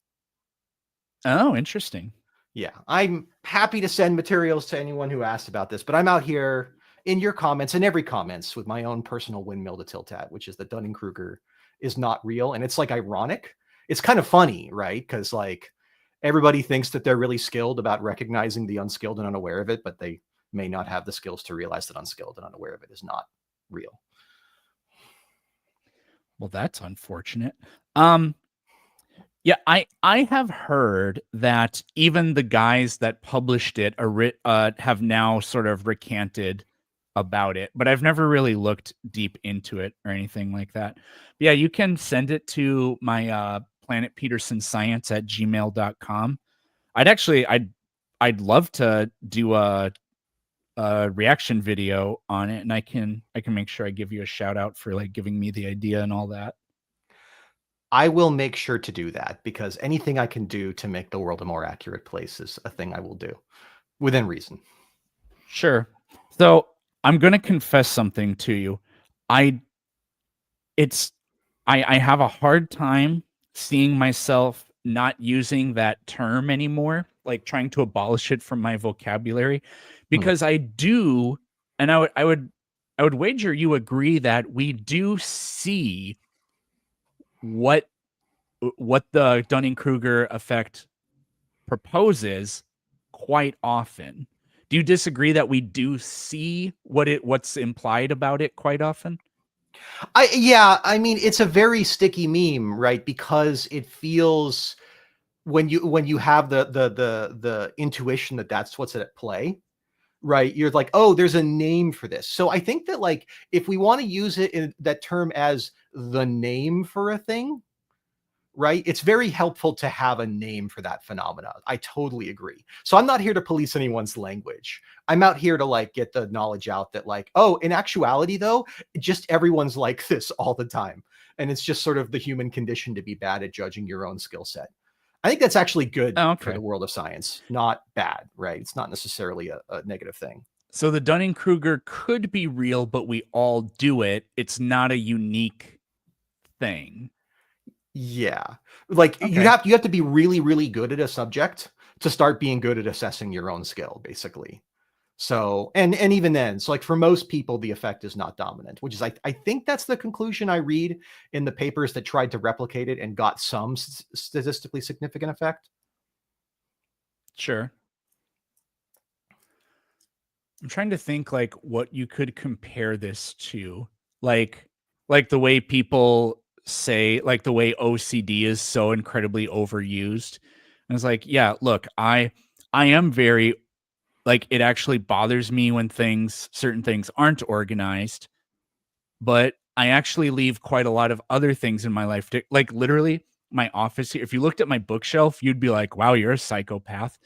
Oh, interesting. Yeah, I'm happy to send materials to anyone who asked about this, but I'm out here in your comments and every comments with my own personal windmill to tilt at, which is that Dunning-Kruger is not real. And it's like ironic. It's kind of funny, right? Because like everybody thinks that they're really skilled about recognizing the unskilled and unaware of it, but they may not have the skills to realize that unskilled and unaware of it is not real. Well, that's unfortunate. Yeah, I have heard that even the guys that published it have now sort of recanted about it, but I've never really looked deep into it or anything like that. But yeah, you can send it to my planetpetersonscience@gmail.com. I'd love to do a reaction video on it, and I can make sure I give you a shout out for like giving me the idea and all that. I will make sure to do that because anything I can do to make the world a more accurate place is a thing I will do within reason. Sure. So I'm going to confess something to you. I have a hard time seeing myself not using that term anymore, like trying to abolish it from my vocabulary, because I do. And I would wager you agree that we do see what the Dunning-Kruger effect proposes quite often. Do you disagree that we do see what's implied about it quite often? I mean, it's a very sticky meme, right? Because it feels when you have the intuition that that's what's at play, right? You're like, oh, there's a name for this. So I think that like if we want to use it in that term as the name for a thing, right? It's very helpful to have a name for that phenomena. I totally agree. So I'm not here to police anyone's language. I'm out here to like get the knowledge out that like, oh, in actuality though, just everyone's like this all the time. And it's just sort of the human condition to be bad at judging your own skill set. I think that's actually good for the world of science, not bad, right? It's not necessarily a negative thing. So the Dunning-Kruger could be real, but we all do it. It's not a unique thing. Yeah. Like you Okay. have to be really, really good at a subject to start being good at assessing your own skill, basically. So, and even then, so like for most people, the effect is not dominant, which is I think that's the conclusion I read in the papers that tried to replicate it and got some statistically significant effect. Sure. I'm trying to think like what you could compare this to. Like the way people say, like the way OCD is so incredibly overused. And it's like, yeah, look, I am very like, it actually bothers me when certain things aren't organized, but I actually leave quite a lot of other things in my life like literally my office here. If you looked at my bookshelf, you'd be like, wow, you're a psychopath.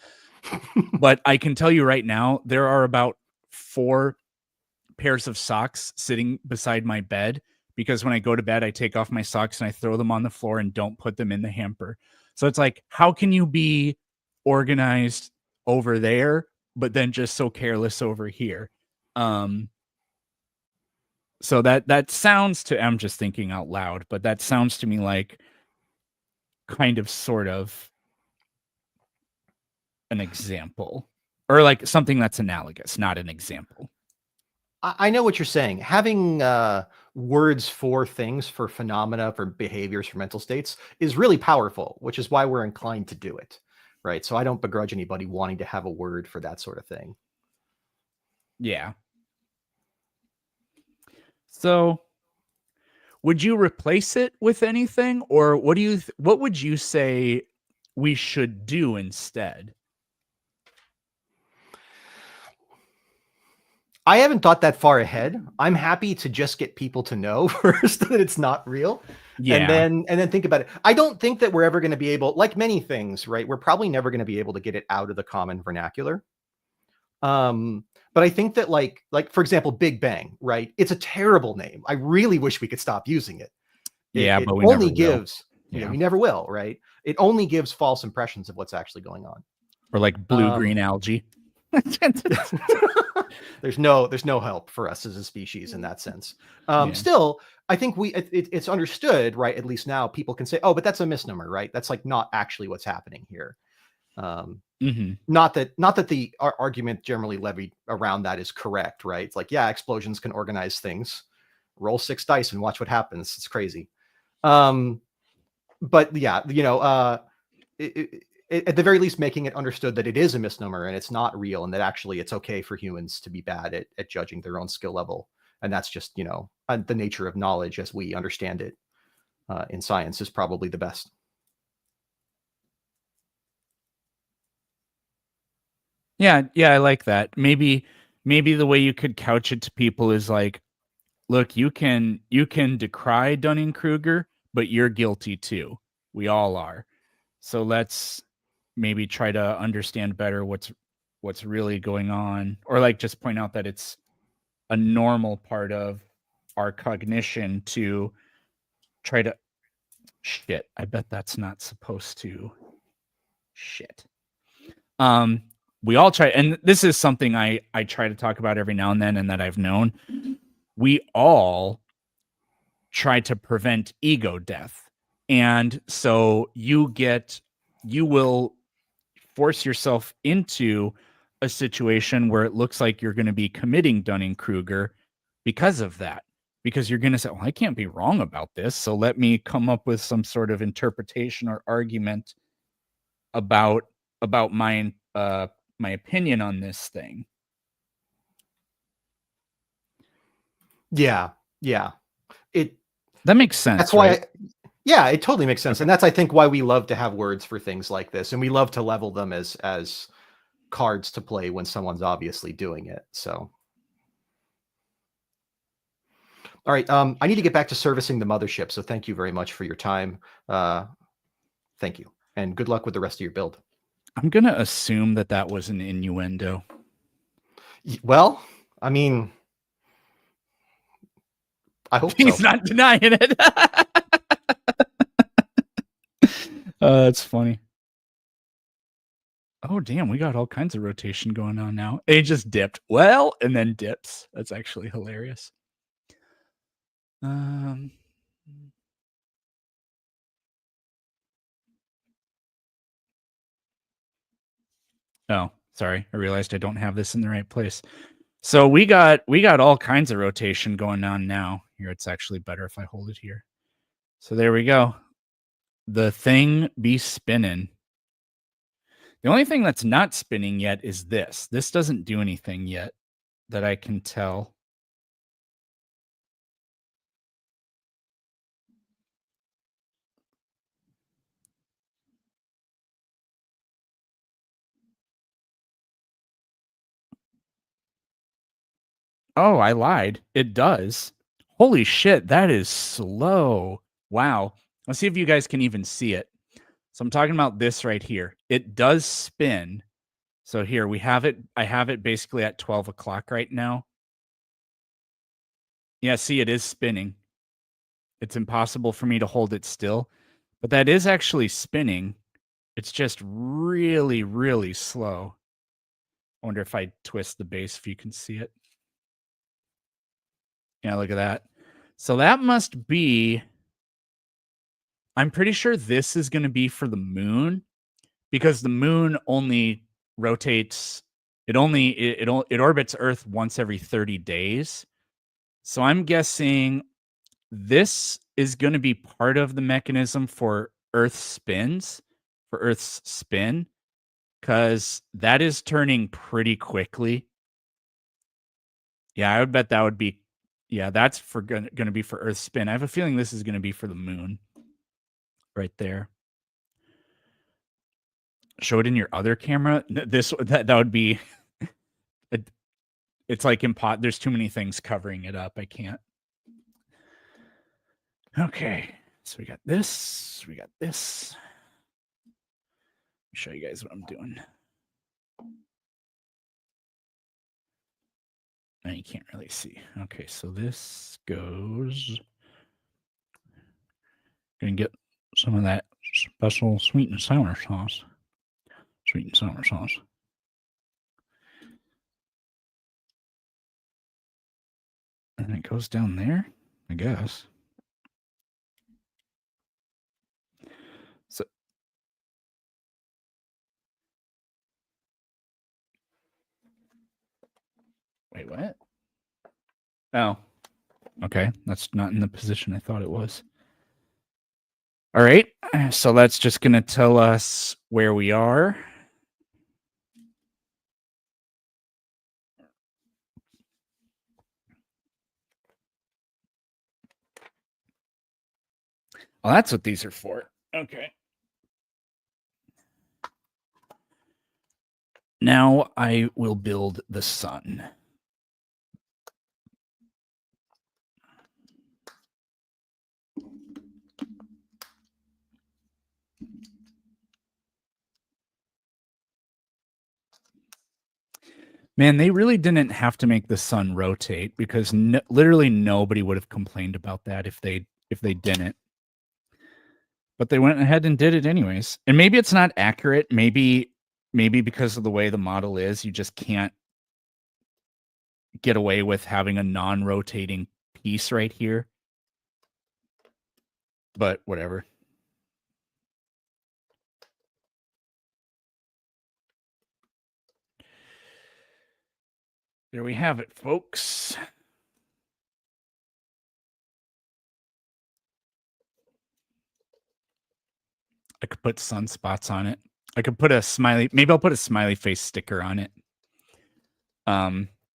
But I can tell you right now, there are about 4 pairs of socks sitting beside my bed because when I go to bed, I take off my socks and I throw them on the floor and don't put them in the hamper. So it's like, how can you be organized over there, but then just so careless over here? So that sounds to, I'm just thinking out loud, but that sounds to me like kind of sort of an example, or like something that's analogous, not an example. I know what you're saying. Having words for things, for phenomena, for behaviors, for mental states is really powerful, which is why we're inclined to do it, right? So I don't begrudge anybody wanting to have a word for that sort of thing. Yeah. So would you replace it with anything, or what would you say we should do instead? I haven't thought that far ahead. I'm happy to just get people to know first that it's not real. Yeah. And then think about it. I don't think that we're ever going to be able, like many things, right? We're probably never going to be able to get it out of the common vernacular. But I think that like for example, Big Bang, right? It's a terrible name. I really wish we could stop using it. Yeah, It but we only never will. gives, Yeah. we never will, right? It only gives false impressions of what's actually going on. Or like blue-green algae. There's no help for us as a species in that sense. Yeah. Still, I think it's understood, right? At least now people can say, oh, but that's a misnomer, right? That's like not actually what's happening here. Not that the argument generally levied around that is correct, right? It's like, yeah, explosions can organize things. Roll 6 dice and watch what happens. It's crazy. But yeah, at the very least, making it understood that it is a misnomer and it's not real, and that actually it's okay for humans to be bad at judging their own skill level, and that's just the nature of knowledge as we understand it in science is probably the best. Yeah, I like that. Maybe the way you could couch it to people is like, look, you can decry Dunning-Kruger, but you're guilty too. We all are. So let's maybe try to understand better what's really going on, or like just point out that it's a normal part of our cognition to try to shit. I bet that's not supposed to shit. We all try, and this is something I try to talk about every now and then, and that I've known. We all try to prevent ego death. And so you will force yourself into a situation where it looks like you're going to be committing Dunning-Kruger because of that. Because you're going to say, well, I can't be wrong about this. So let me come up with some sort of interpretation or argument about my opinion on this thing. Yeah. That makes sense. That's why, right? yeah, it totally makes sense. Okay. And that's, I think, why we love to have words for things like this. And we love to level them as cards to play when someone's obviously doing it. So, all right. I need to get back to servicing the mothership. So thank you very much for your time. Thank you. And good luck with the rest of your build. I'm going to assume that was an innuendo. Well, I mean, I hope He's so. not denying it. That's funny. Oh, damn, we got all kinds of rotation going on now. It just dipped. Well, and then dips. That's actually hilarious. Oh, sorry. I realized I don't have this in the right place. So we got all kinds of rotation going on now. Here, it's actually better if I hold it here. So there we go. The thing be spinning. The only thing that's not spinning yet is this. This doesn't do anything yet that I can tell. Oh, I lied. It does. Holy shit, that is slow. Wow. Let's see if you guys can even see it. So I'm talking about this right here. It does spin. So here we have it. I have it basically at 12 o'clock right now. Yeah, see, it is spinning. It's impossible for me to hold it still, but that is actually spinning. It's just really, really slow. I wonder if I twist the base, if you can see it. Yeah, look at that. So that must be, I'm pretty sure this is going to be for the moon, because the moon only rotates, it orbits Earth once every 30 days. So I'm guessing this is going to be part of the mechanism for Earth's spin, because that is turning pretty quickly. Yeah, I would bet that would be, yeah, that's for going to be for Earth's spin. I have a feeling this is going to be for the moon right there. Show it in your other camera. That would be, it's like there's too many things covering it up. I can't. Okay, so we got this. We got this. Let me show you guys what I'm doing. Now you can't really see. Okay, so this goes. Gonna get some of that special sweet and sour sauce. Sweet and sour sauce. And it goes down there, I guess. So, wait, what? Oh, okay. That's not in the position I thought it was. All right. So that's just going to tell us where we are. Well, that's what these are for. Okay. Now I will build the sun. Man, they really didn't have to make the sun rotate, because literally nobody would have complained about that if they didn't. But they went ahead and did it anyways. And maybe it's not accurate. Maybe because of the way the model is, you just can't get away with having a non-rotating piece right here. But whatever. There we have it, folks. I could put sunspots on it. I could put a smiley, maybe I'll put a smiley face sticker on it.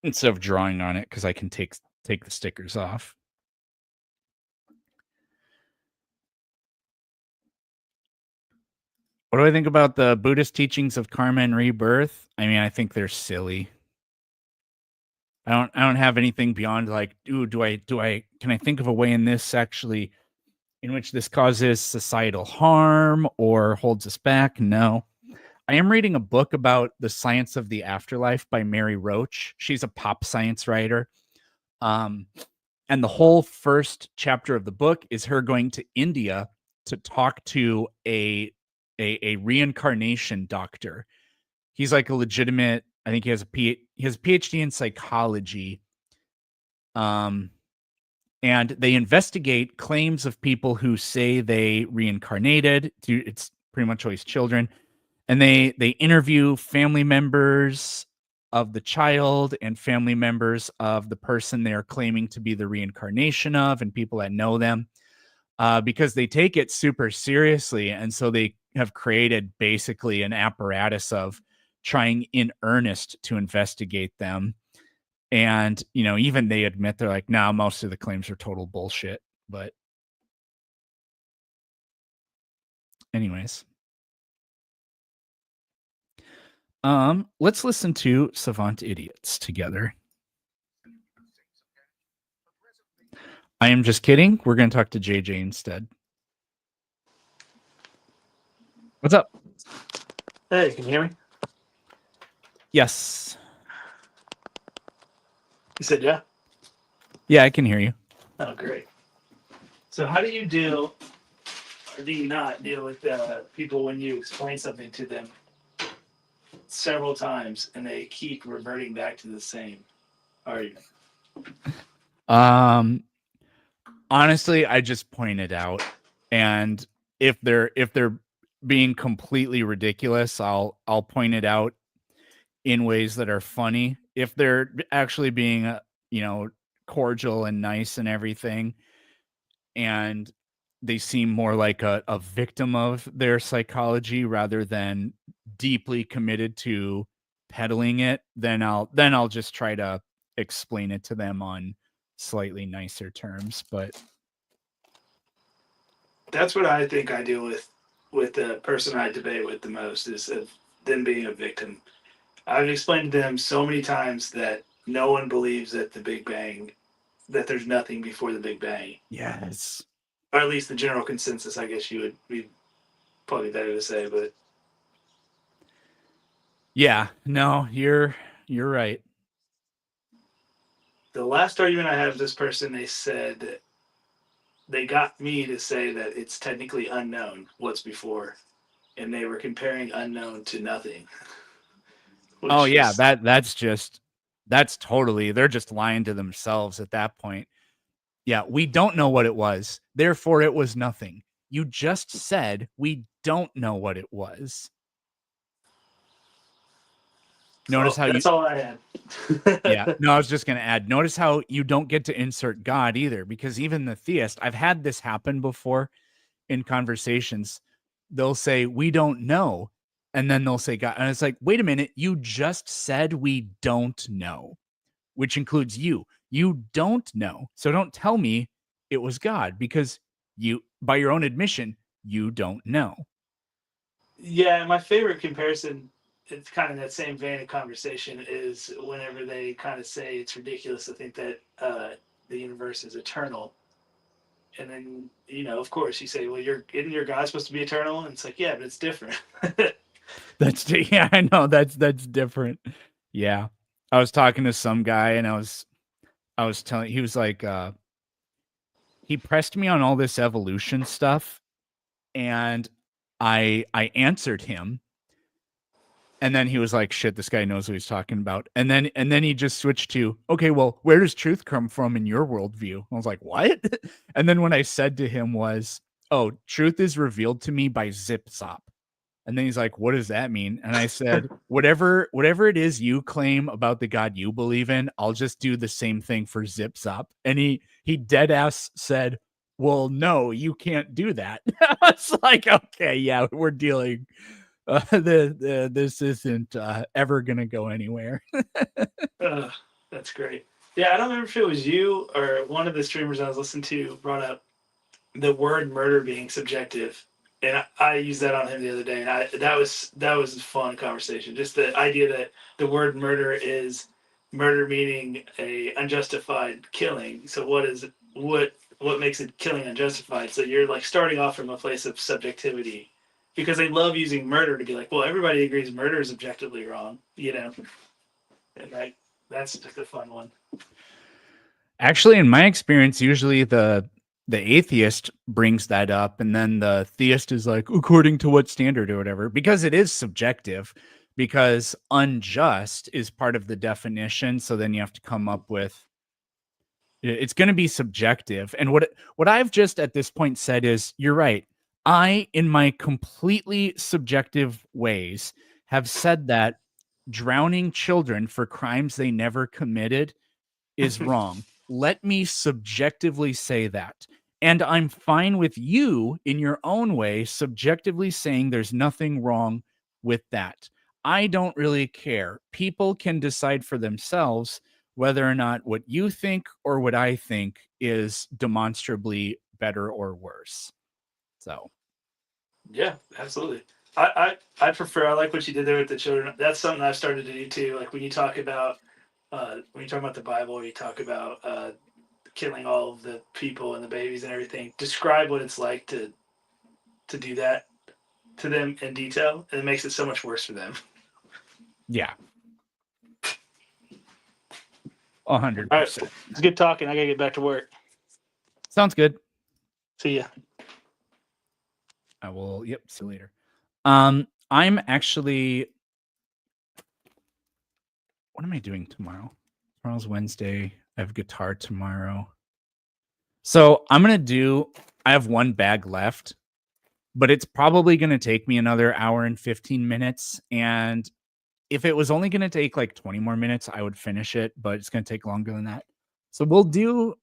Instead of drawing on it, because I can take the stickers off. What do I think about the Buddhist teachings of karma and rebirth? I mean, I think they're silly. I don't have anything beyond like, can I think of a way in this actually in which this causes societal harm or holds us back? No. I am reading a book about the science of the afterlife by Mary Roach. She's a pop science writer. And the whole first chapter of the book is her going to India to talk to a reincarnation doctor. he's like a legitimate, I think he has a PhD in psychology. And they investigate claims of people who say they reincarnated. It's pretty much always children. And they interview family members of the child and family members of the person they're claiming to be the reincarnation of, and people that know them, because they take it super seriously. And so they have created basically an apparatus of trying in earnest to investigate them. And, you know, even they admit, they're like, nah, most of the claims are total bullshit. But anyways, let's listen to Savant Idiots together. I am just kidding. We're going to talk to JJ instead. What's up? Hey, can you hear me? Yes. You said yeah? Yeah, I can hear you. Oh, great. So how do you deal, or do you not deal with people when you explain something to them several times and they keep reverting back to the same argument? Honestly, I just point it out, and if they're being completely ridiculous, I'll point it out in ways that are funny. If they're actually being, you know, cordial and nice and everything, and they seem more like a victim of their psychology rather than deeply committed to peddling it, then I'll just try to explain it to them on slightly nicer terms. But That's what I think I deal with the person I debate with the most, is of them being a victim. I've explained to them so many times that no one believes that the Big Bang, that there's nothing before the Big Bang. yes, Or at least the general consensus, I guess you would be probably better to say, but yeah, no, you're right. the last argument I had with this person, they said they got me to say that it's technically unknown what's before, and they were comparing unknown to nothing. Oh yeah, that's totally, they're just lying to themselves at that point. Yeah, we don't know what it was, therefore it was nothing. You just said we don't know what it was. Notice how that's all I had. yeah, no, I was just going to add, notice how you don't get to insert God either, because even the theist, I've had this happen before in conversations. They'll say, we don't know. And then they'll say God. And it's like, wait a minute, you just said we don't know, which includes you. You don't know. So don't tell me it was God, because you, by your own admission, you don't know. Yeah, my favorite comparison, it's kind of that same vein of conversation, is whenever they kind of say it's ridiculous to think that the universe is eternal. And then, you know, of course, you say, well, isn't your God supposed to be eternal? And it's like, yeah, but it's different. Yeah, I know, that's different. Yeah. I was talking to some guy, and I was telling, he was like, he pressed me on all this evolution stuff, and I answered him, and then he was like, shit, this guy knows what he's talking about. And then he just switched to, okay, well, where does truth come from in your worldview? I was like, what? And then when I said to him was, oh, truth is revealed to me by zip zop. And then he's like, what does that mean? And I said, whatever it is you claim about the God you believe in, I'll just do the same thing for zip zop. And he dead ass said, well, no, you can't do that. I was like, okay, yeah, we're dealing. This isn't ever gonna go anywhere. That's great. Yeah, I don't remember if it was you or one of the streamers I was listening to brought up the word murder being subjective, and I used that on him the other day, and that was a fun conversation. Just the idea that the word murder is murder meaning a unjustified killing. So what makes a killing unjustified? So you're like starting off from a place of subjectivity, because they love using murder to be like, well, everybody agrees murder is objectively wrong, you know, and that's just a fun one. Actually, in my experience, usually the atheist brings that up, and then the theist is like, according to what standard or whatever, because it is subjective. because unjust is part of the definition. So then you have to come up with, it's going to be subjective. And what I've just at this point said is, you're right. I, in my completely subjective ways, have said that drowning children for crimes they never committed is wrong. Let me subjectively say that. And I'm fine with you in your own way, subjectively saying there's nothing wrong with that. I don't really care. People can decide for themselves whether or not what you think or what I think is demonstrably better or worse. So, yeah, absolutely. I prefer. I like what you did there with the children. That's something I've started to do too. Like when you talk about the Bible, you talk about killing all of the people and the babies and everything. Describe what it's like to do that to them in detail, and it makes it so much worse for them. yeah. 100%. All right, it's good talking. I gotta get back to work. Sounds good. See ya. I will. Yep. See you later. I'm actually. What am I doing tomorrow? Tomorrow's Wednesday. I have guitar tomorrow. So I'm gonna do. I have one bag left, but it's probably gonna take me another hour and 15 minutes. And if it was only gonna take like 20 more minutes, I would finish it. But it's gonna take longer than that. So we'll do.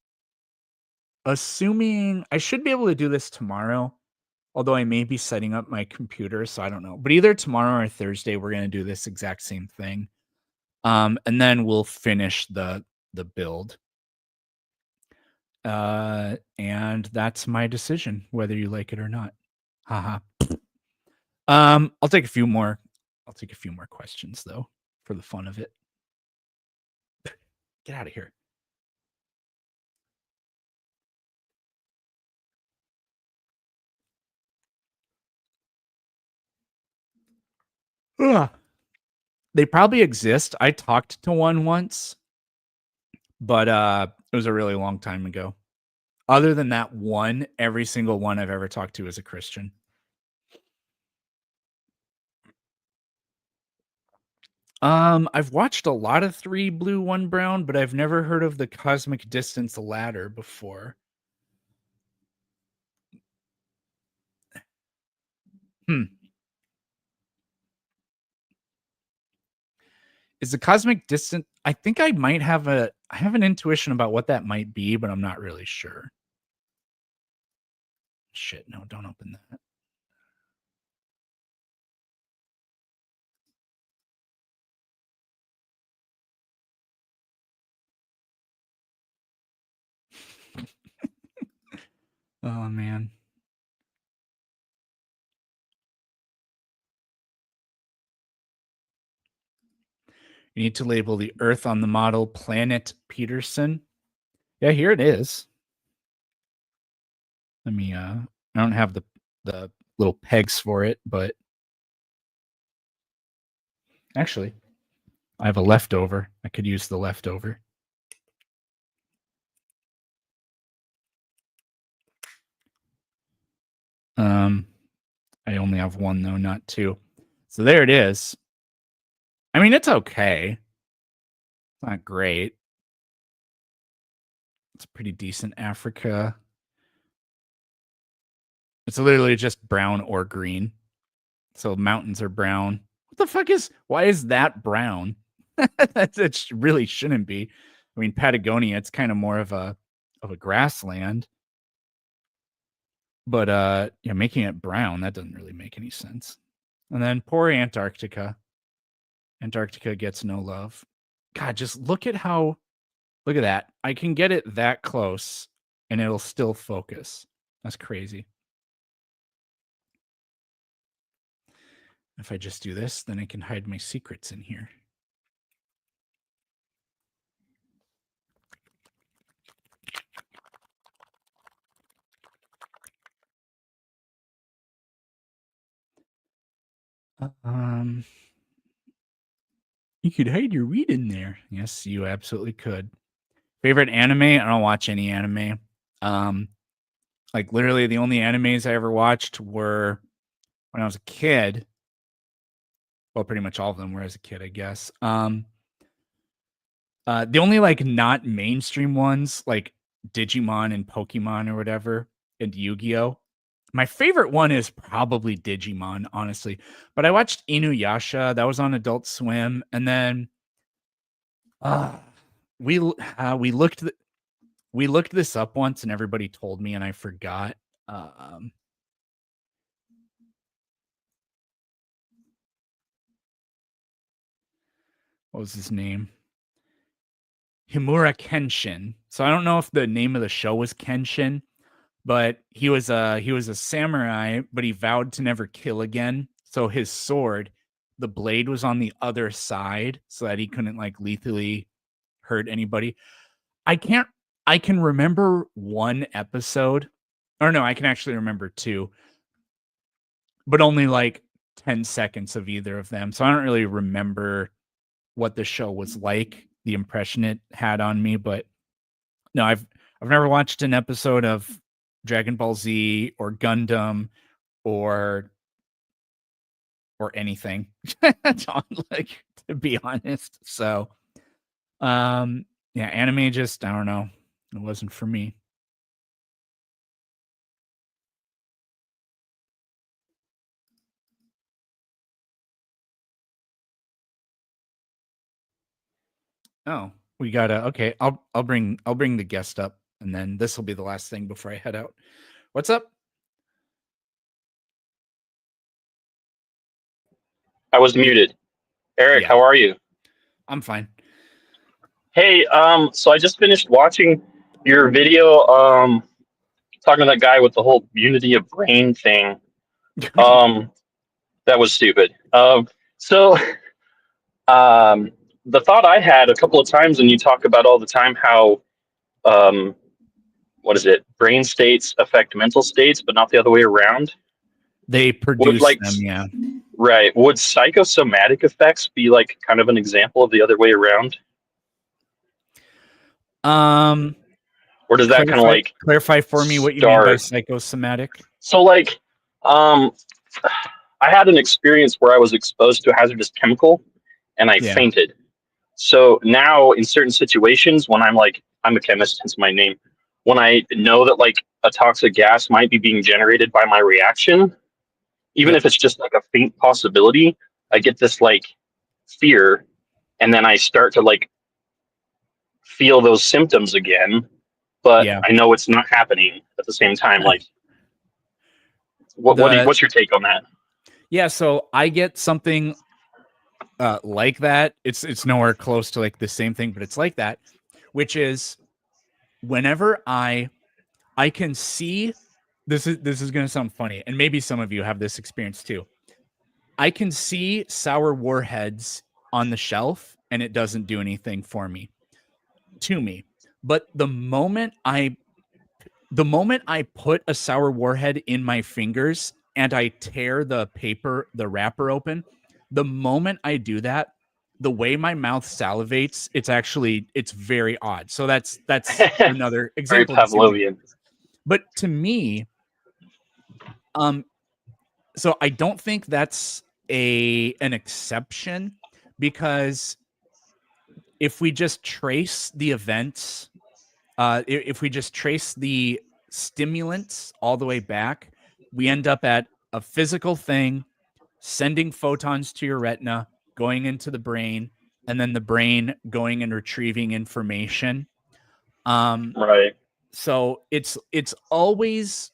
Assuming I should be able to do this tomorrow. Although I may be setting up my computer, so I don't know. But either tomorrow or Thursday, we're going to do this exact same thing. And then we'll finish the build. And that's my decision, whether you like it or not. Haha. I'll take a few more questions, though, for the fun of it. Get out of here. Ugh. They probably exist. I talked to one once, but it was a really long time ago. Other than that one, every single one I've ever talked to is a Christian. I've watched a lot of 3 Blue, 1 Brown, but I've never heard of the Cosmic Distance Ladder before. Is the Cosmic Distance? I think I might have I have an intuition about what that might be, but I'm not really sure. Shit, no, don't open that. Oh, man. You need to label the Earth on the model Planet Peterson. Yeah, here it is. Let me, I don't have the little pegs for it, but actually, I have a leftover. I could use the leftover. I only have one though, not 2. So there it is. I mean, it's okay. It's not great. It's pretty decent. Africa. It's literally just brown or green. So mountains are brown. What the fuck why is that brown? It really shouldn't be. I mean, Patagonia, it's kind of more of a grassland. But yeah, making it brown, that doesn't really make any sense. And then poor Antarctica. Antarctica gets no love. God, just look at that. I can get it that close and it'll still focus. That's crazy. If I just do this, then I can hide my secrets in here. You could hide your weed in there. Yes, you absolutely could. Favorite anime? I don't watch any anime. Like literally the only animes I ever watched were when I was a kid Well, pretty much all of them were as a kid, I guess. The only like not mainstream ones, like Digimon and Pokemon or whatever, and Yu-Gi-Oh. My favorite one is probably Digimon, honestly. But I watched Inuyasha. That was on Adult Swim, and then we looked this up once, and everybody told me, and I forgot. What was his name? Himura Kenshin. So I don't know if the name of the show was Kenshin, but he was a samurai, but he vowed to never kill again. So his sword, the blade was on the other side so that he couldn't like lethally hurt anybody. I can remember one episode, or no, I can actually remember two, but only like 10 seconds of either of them. So I don't really remember what the show was like, the impression it had on me. But no, I've never watched an episode of Dragon Ball Z or Gundam or anything. Like, to be honest. So yeah, anime just, I don't know. It wasn't for me. Oh, we gotta, okay. I'll bring the guest up, and then this will be the last thing before I head out. What's up? I was muted. Eric, Yeah. how are you? I'm fine. Hey, so I just finished watching your video, talking to that guy with the whole unity of brain thing. That was stupid. So the thought I had a couple of times, and you talk about all the time how, what is it? Brain states affect mental states, but not the other way around. They produce them, yeah. Right. Would psychosomatic effects be like kind of an example of the other way around? Or does that kind of like clarify for me what you mean by psychosomatic? So like, I had an experience where I was exposed to a hazardous chemical and I fainted. So now in certain situations when I'm a chemist, hence my name, when I know that like a toxic gas might be being generated by my reaction, even if it's just like a faint possibility, I get this like fear, and then I start to like feel those symptoms again, but I know it's not happening at the same time. Like, what's your take on that? Yeah, so I get something like that. It's nowhere close to like the same thing, but it's like that, which is whenever I can see, this is going to sound funny, and maybe some of you have this experience too. I can see sour warheads on the shelf and it doesn't do anything for me, but the moment I put a sour warhead in my fingers and I tear the wrapper open, the moment I do that, the way my mouth salivates, it's very odd. So that's another example. Very Pavlovian. But to me, so I don't think that's an exception, because if we just trace the events, if we just trace the stimulants all the way back, we end up at a physical thing sending photons to your retina, going into the brain, and then the brain going and retrieving information. Right. So it always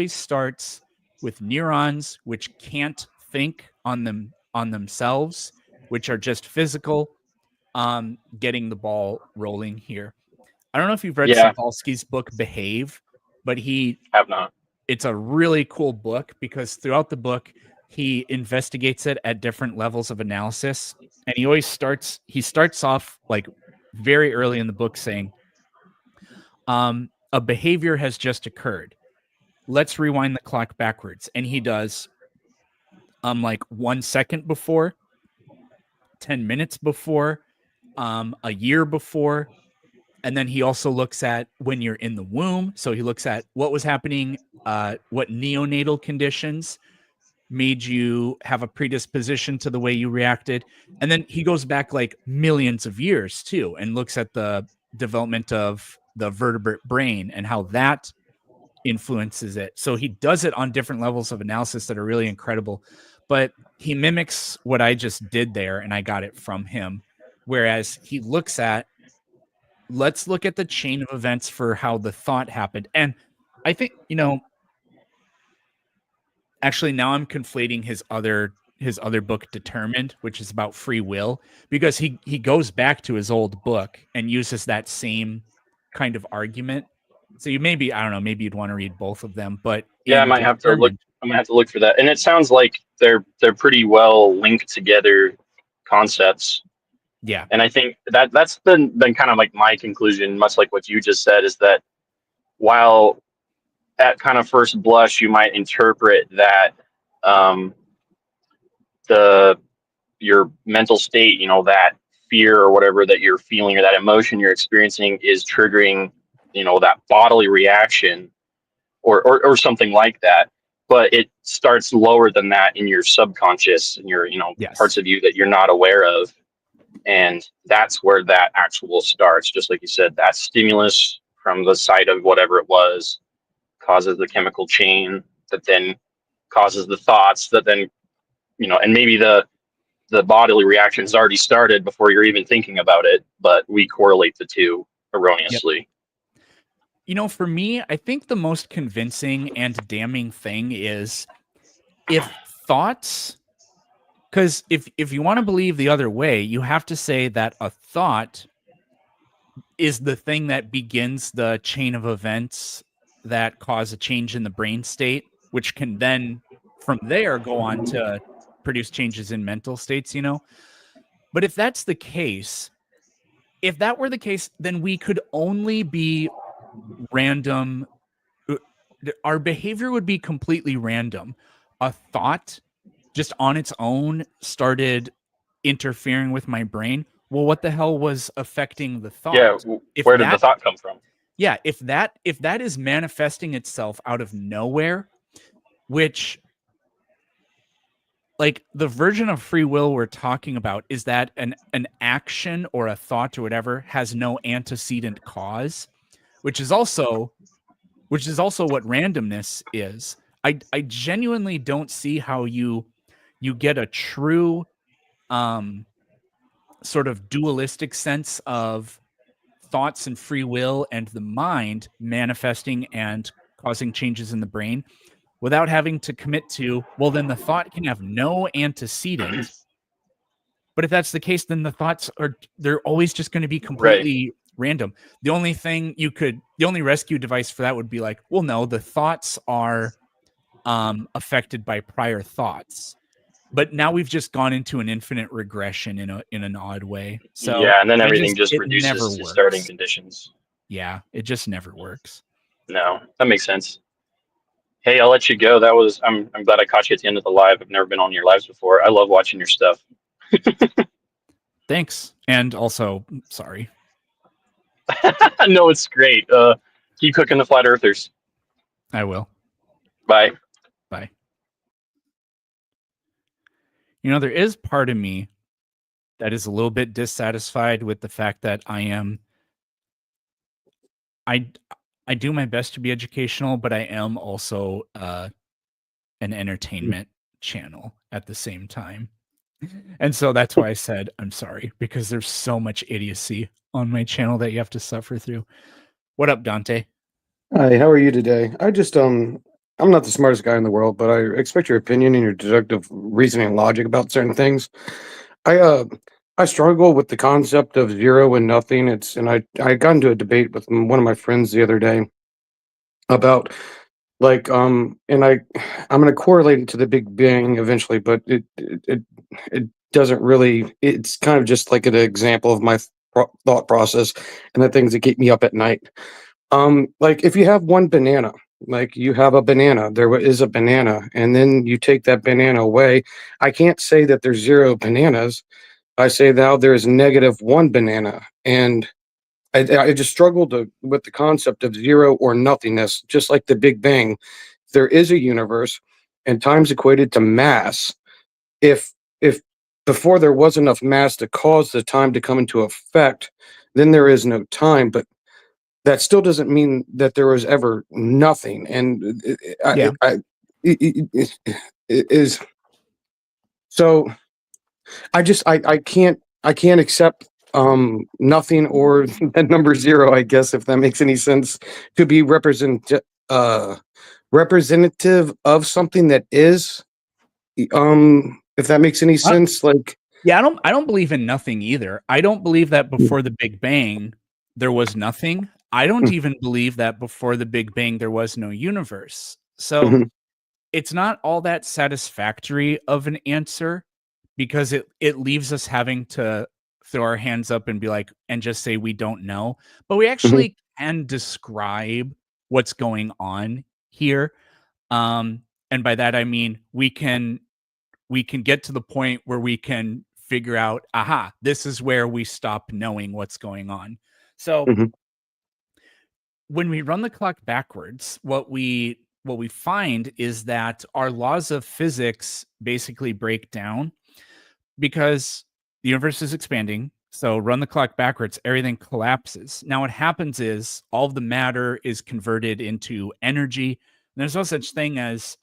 starts with neurons which can't think on themselves, which are just physical, getting the ball rolling here. I don't know if you've read Sapolsky's book Behave, but have not. It's a really cool book because throughout the book he investigates it at different levels of analysis, and he starts off like very early in the book saying, a behavior has just occurred. Let's rewind the clock backwards. And he does like 1 second before, 10 minutes before, a year before. And then he also looks at when you're in the womb. So he looks at what was happening, what neonatal conditions, made you have a predisposition to the way you reacted. And then he goes back like millions of years too and looks at the development of the vertebrate brain and how that influences it. So he does it on different levels of analysis that are really incredible, but he mimics what I just did there, and I got it from him. Whereas he looks at, let's look at the chain of events for how the thought happened. And I think, actually now I'm conflating his other book, Determined, which is about free will, because he goes back to his old book and uses that same kind of argument. So you maybe, I don't know, maybe you'd want to read both of them, but yeah, I might have to look. I'm gonna have to look for that. And it sounds like they're pretty well linked together concepts. Yeah. And I think that's been kind of like my conclusion, much like what you just said, is that while at kind of first blush you might interpret that your mental state, that fear or whatever that you're feeling or that emotion you're experiencing is triggering, that bodily reaction or something like that. But it starts lower than that in your subconscious and your, Yes. parts of you that you're not aware of. And that's where that actual starts. Just like you said, that stimulus from the site of whatever it was causes the chemical chain that then causes the thoughts that then, and maybe the bodily reaction has already started before you're even thinking about it, but we correlate the two erroneously. Yep. For me, I think the most convincing and damning thing is if thoughts, because if you want to believe the other way, you have to say that a thought is the thing that begins the chain of events that cause a change in the brain state, which can then from there go on to produce changes in mental states, But if that's the case, if that were the case, then we could only be random. Our behavior would be completely random. A thought just on its own started interfering with my brain. Well, what the hell was affecting the thought? Yeah, where did the thought come from? Yeah, if that is manifesting itself out of nowhere, which like the version of free will we're talking about is that an action or a thought or whatever has no antecedent cause, which is also what randomness is. I genuinely don't see how you get a true sort of dualistic sense of thoughts and free will and the mind manifesting and causing changes in the brain without having to commit to, well, then the thought can have no antecedent. But if that's the case, then the thoughts they're always just going to be completely random. The only rescue device for that would be like, well, no, the thoughts are affected by prior thoughts. But now we've just gone into an infinite regression in an odd way. So yeah, and then everything just reduces to starting conditions. Yeah, it just never works. No, that makes sense. Hey, I'll let you go. I'm glad I caught you at the end of the live. I've never been on your lives before. I love watching your stuff. Thanks. And also, sorry. No, it's great. Keep cooking the flat earthers. I will. Bye. Bye. There is part of me that is a little bit dissatisfied with the fact that I do my best to be educational, but I am also an entertainment channel at the same time. And so that's why I said I'm sorry, because there's so much idiocy on my channel that you have to suffer through. What up, Dante? Hi, how are you today? I'm not the smartest guy in the world, but I expect your opinion and your deductive reasoning and logic about certain things. I struggle with the concept of zero and nothing. I got into a debate with one of my friends the other day about and I'm going to correlate it to the Big Bang eventually, but it doesn't really. It's kind of just like an example of my thought process and the things that keep me up at night. Like if you have one banana, like you have a banana, there is a banana, and then you take that banana away. I can't say that there's zero bananas. I say now there is -1 banana. And I just struggled with the concept of zero or nothingness, just like the Big Bang. There is a universe, and time's equated to mass. If before there was enough mass to cause the time to come into effect, then there is no time. But that still doesn't mean that there was ever nothing. And it is so. I can't accept nothing or that number zero, I guess, if that makes any sense, to be representative of something that is, if that makes any sense. Like, yeah, I don't believe in nothing either. I don't believe that before the Big Bang there was nothing. I don't even believe that before the Big Bang there was no universe. So it's not all that satisfactory of an answer, because it leaves us having to throw our hands up and be like, and just say we don't know. But we actually can describe what's going on here. And by that I mean we can get to the point where we can figure out, aha, this is where we stop knowing what's going on. So when we run the clock backwards, what we find is that our laws of physics basically break down, because the universe is expanding. So run the clock backwards, everything collapses. Now what happens is all of the matter is converted into energy. There's no such thing as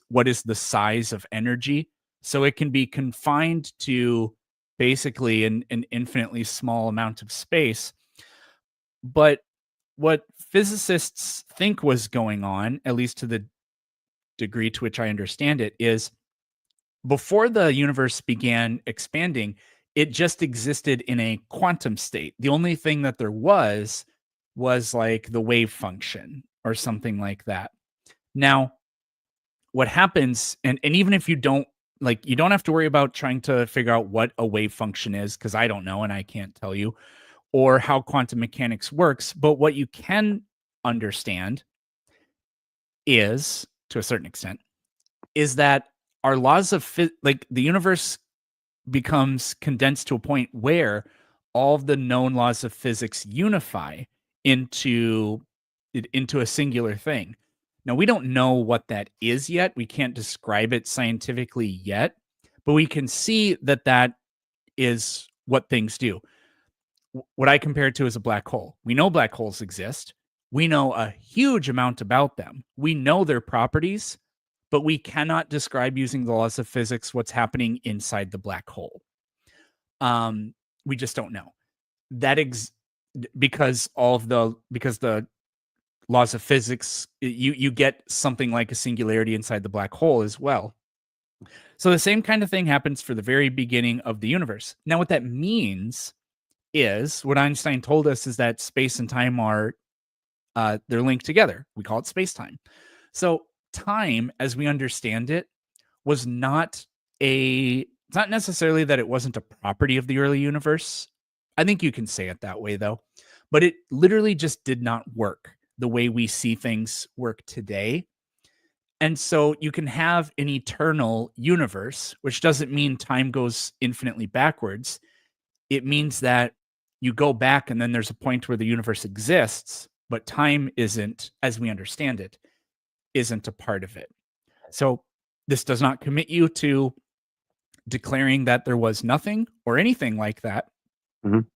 what is the size of energy. So it can be confined to basically an infinitely small amount of space. But what physicists think was going on, at least to the degree to which I understand it, is before the universe began expanding, it just existed in a quantum state. The only thing that there was like the wave function or something like that. Now, what happens, and even if you don't have to worry about trying to figure out what a wave function is, because I don't know and I can't tell you, or how quantum mechanics works. But what you can understand is, to a certain extent, is that our laws of the universe becomes condensed to a point where all of the known laws of physics unify into a singular thing. Now, we don't know what that is yet. We can't describe it scientifically yet, but we can see that is what things do. What I compare it to is a black hole. We know black holes exist. We know a huge amount about them. We know their properties, but we cannot describe using the laws of physics what's happening inside the black hole. We just don't know. Because the laws of physics, you get something like a singularity inside the black hole as well. So the same kind of thing happens for the very beginning of the universe. Now, what that means is, what Einstein told us is that space and time are they're linked together. We call it space-time. So time, as we understand it, was not necessarily that it wasn't a property of the early universe. I think you can say it that way, though. But it literally just did not work the way we see things work today. And so you can have an eternal universe, which doesn't mean time goes infinitely backwards. It means that you go back and then there's a point where the universe exists, but time isn't, as we understand it, isn't a part of it. So this does not commit you to declaring that there was nothing or anything like that. And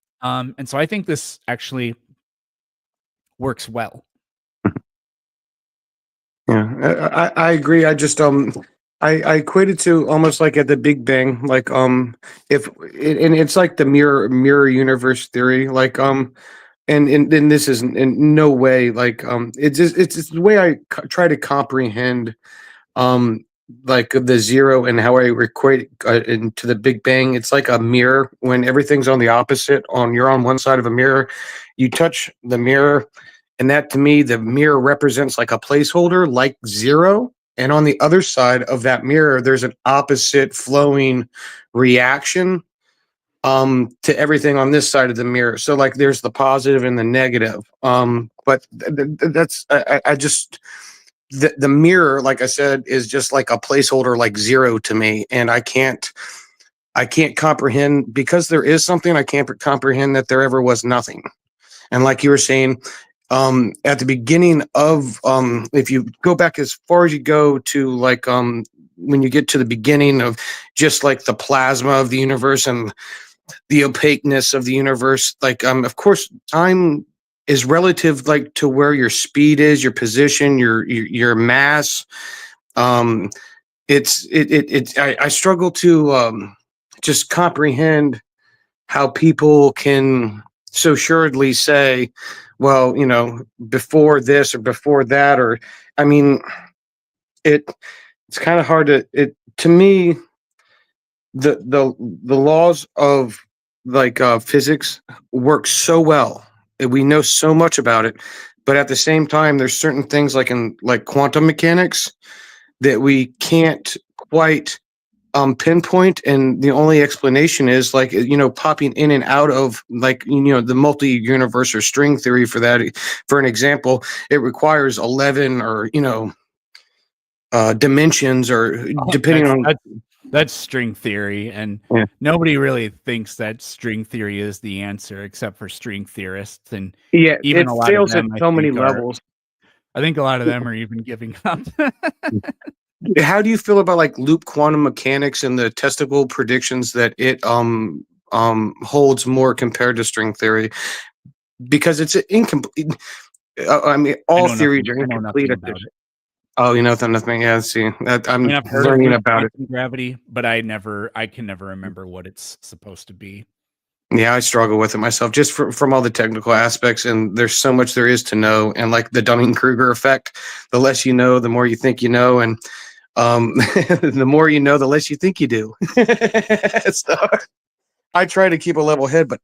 so I think this actually works well. Yeah, I agree. I just I equate it to almost like at the Big Bang, like if and it's like the mirror universe theory, like and this is in no way like it's the way I try to comprehend like the zero and how I equate into the Big Bang. It's like a mirror. When everything's on the opposite, you're on one side of a mirror, you touch the mirror, and that, to me, the mirror represents like a placeholder, like zero. And on the other side of that mirror, there's an opposite flowing reaction to everything on this side of the mirror. So like there's the positive and the negative. But that's I just the mirror, like I said, is just like a placeholder, like zero to me, and I can't comprehend, because there is something. I can't comprehend that there ever was nothing. And like you were saying, at the beginning of if you go back as far as you go to like when you get to the beginning of just like the plasma of the universe and the opaqueness of the universe, like of course time is relative like to where your speed is, your position, your mass. I struggle to just comprehend how people can so assuredly say, well, you know, before this or before that, or I mean, it's kind of hard to me, the laws of like physics work so well. And we know so much about it, but at the same time, there's certain things like in like quantum mechanics that we can't quite pinpoint, and the only explanation is like, you know, popping in and out of like, you know, the multi-universe or string theory. For that, for an example, it requires 11 or, you know, dimensions, or depending on that's string theory, and Yeah. nobody really thinks that string theory is the answer except for string theorists, and yeah, even it a lot fails of them at so many think, levels. I think a lot of them are even giving up. How do you feel about like loop quantum mechanics and the testable predictions that it holds more compared to string theory? Because it's incomplete. I mean, all theories are I know incomplete. nothing about it. Oh, you know nothing. Yeah, see, I'm I mean, I've heard learning of about it. quantum gravity, but I can never remember what it's supposed to be. Yeah, I struggle with it myself, just from all the technical aspects. And there's so much there is to know. And like the Dunning-Kruger effect, the less you know, the more you think you know, and the more you know, the less you think you do. So I try to keep a level head, but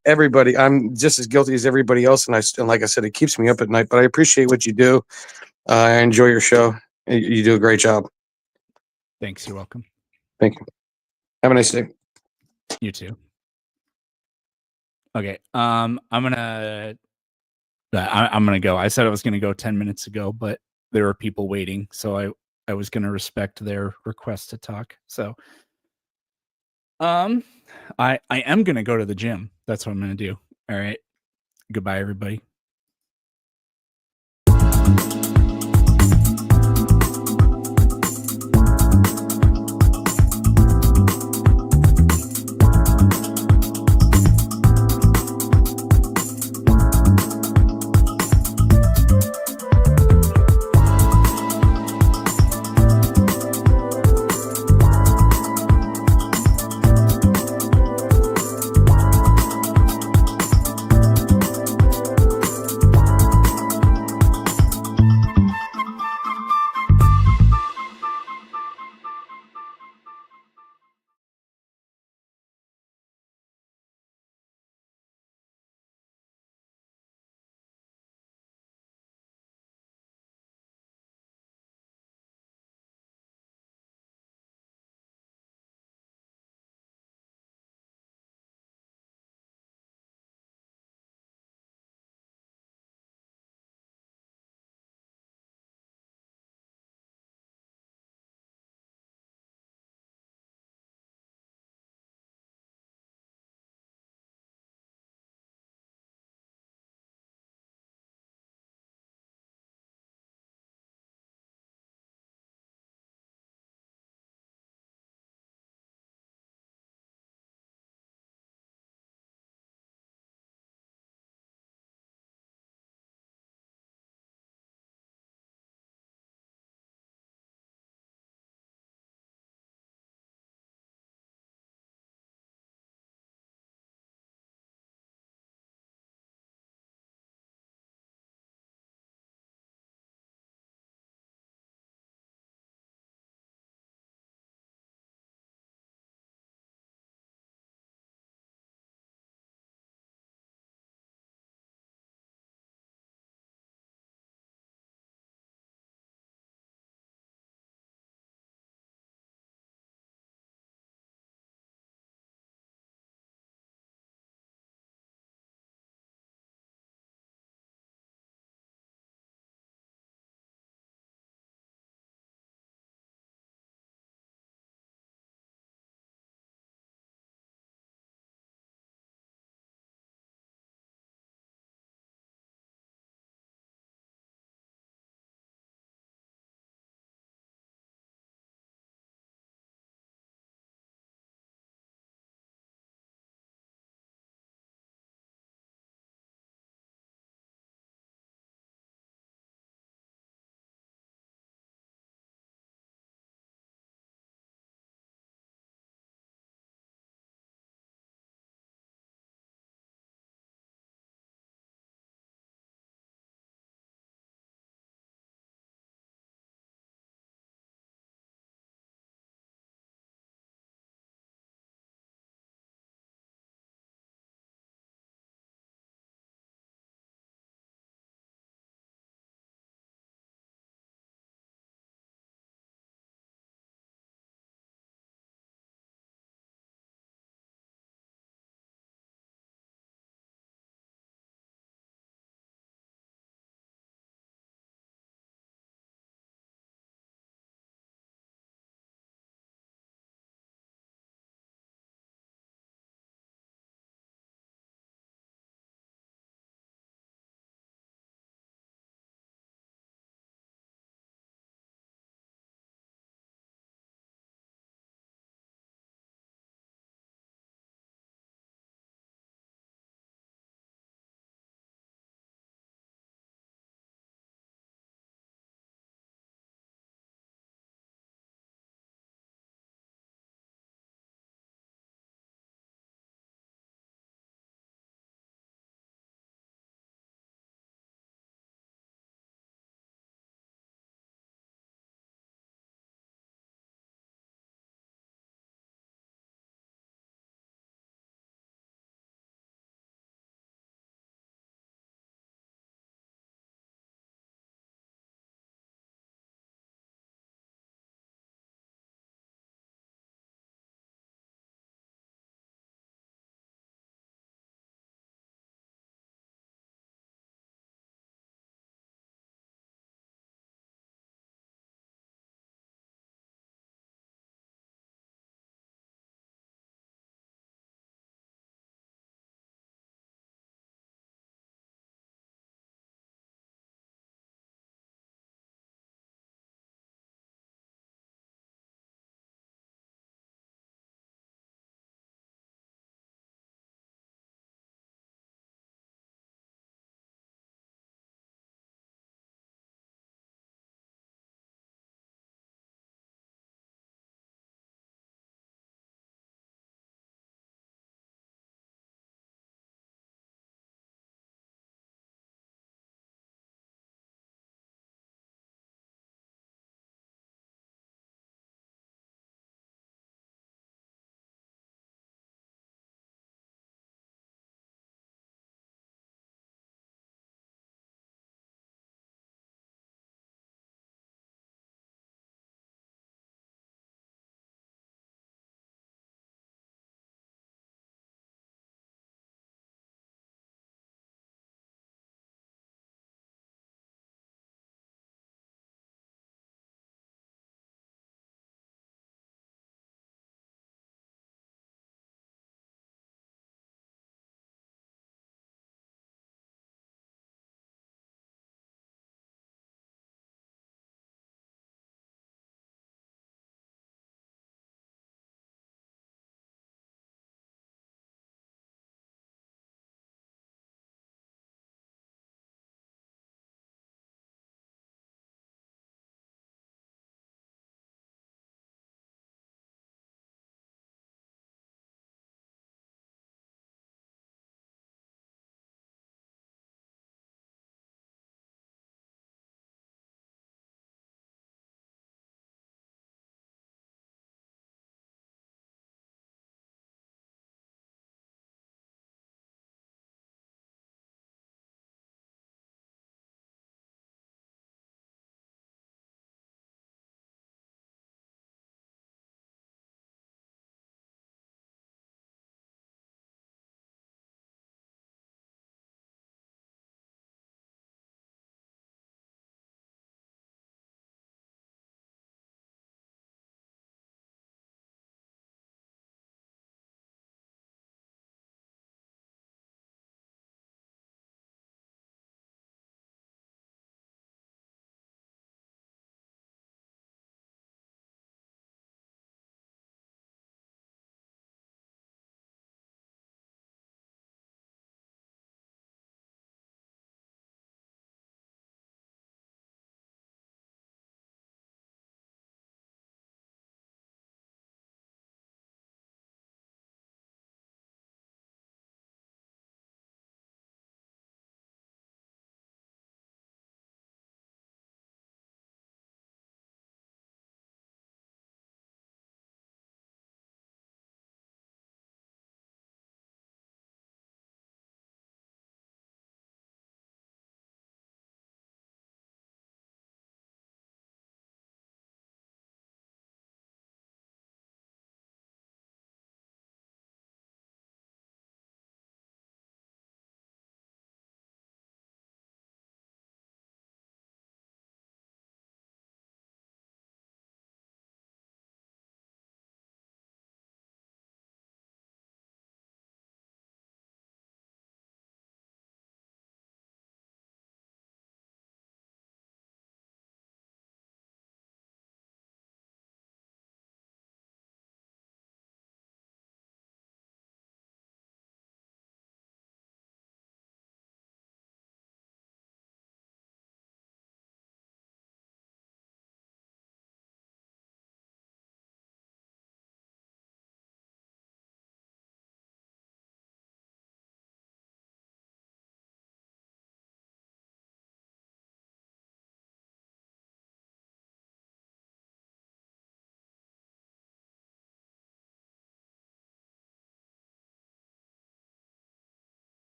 I'm just as guilty as everybody else. And like I said, it keeps me up at night. But I appreciate what you do. I enjoy your show. You do a great job. Thanks. You're welcome. Thank you. Have a nice day. You too. Okay. I'm gonna go. I said I was gonna go 10 minutes ago, but there were people waiting, so I was gonna respect their request to talk. So I am gonna go to the gym. That's what I'm gonna do. All right. Goodbye, everybody.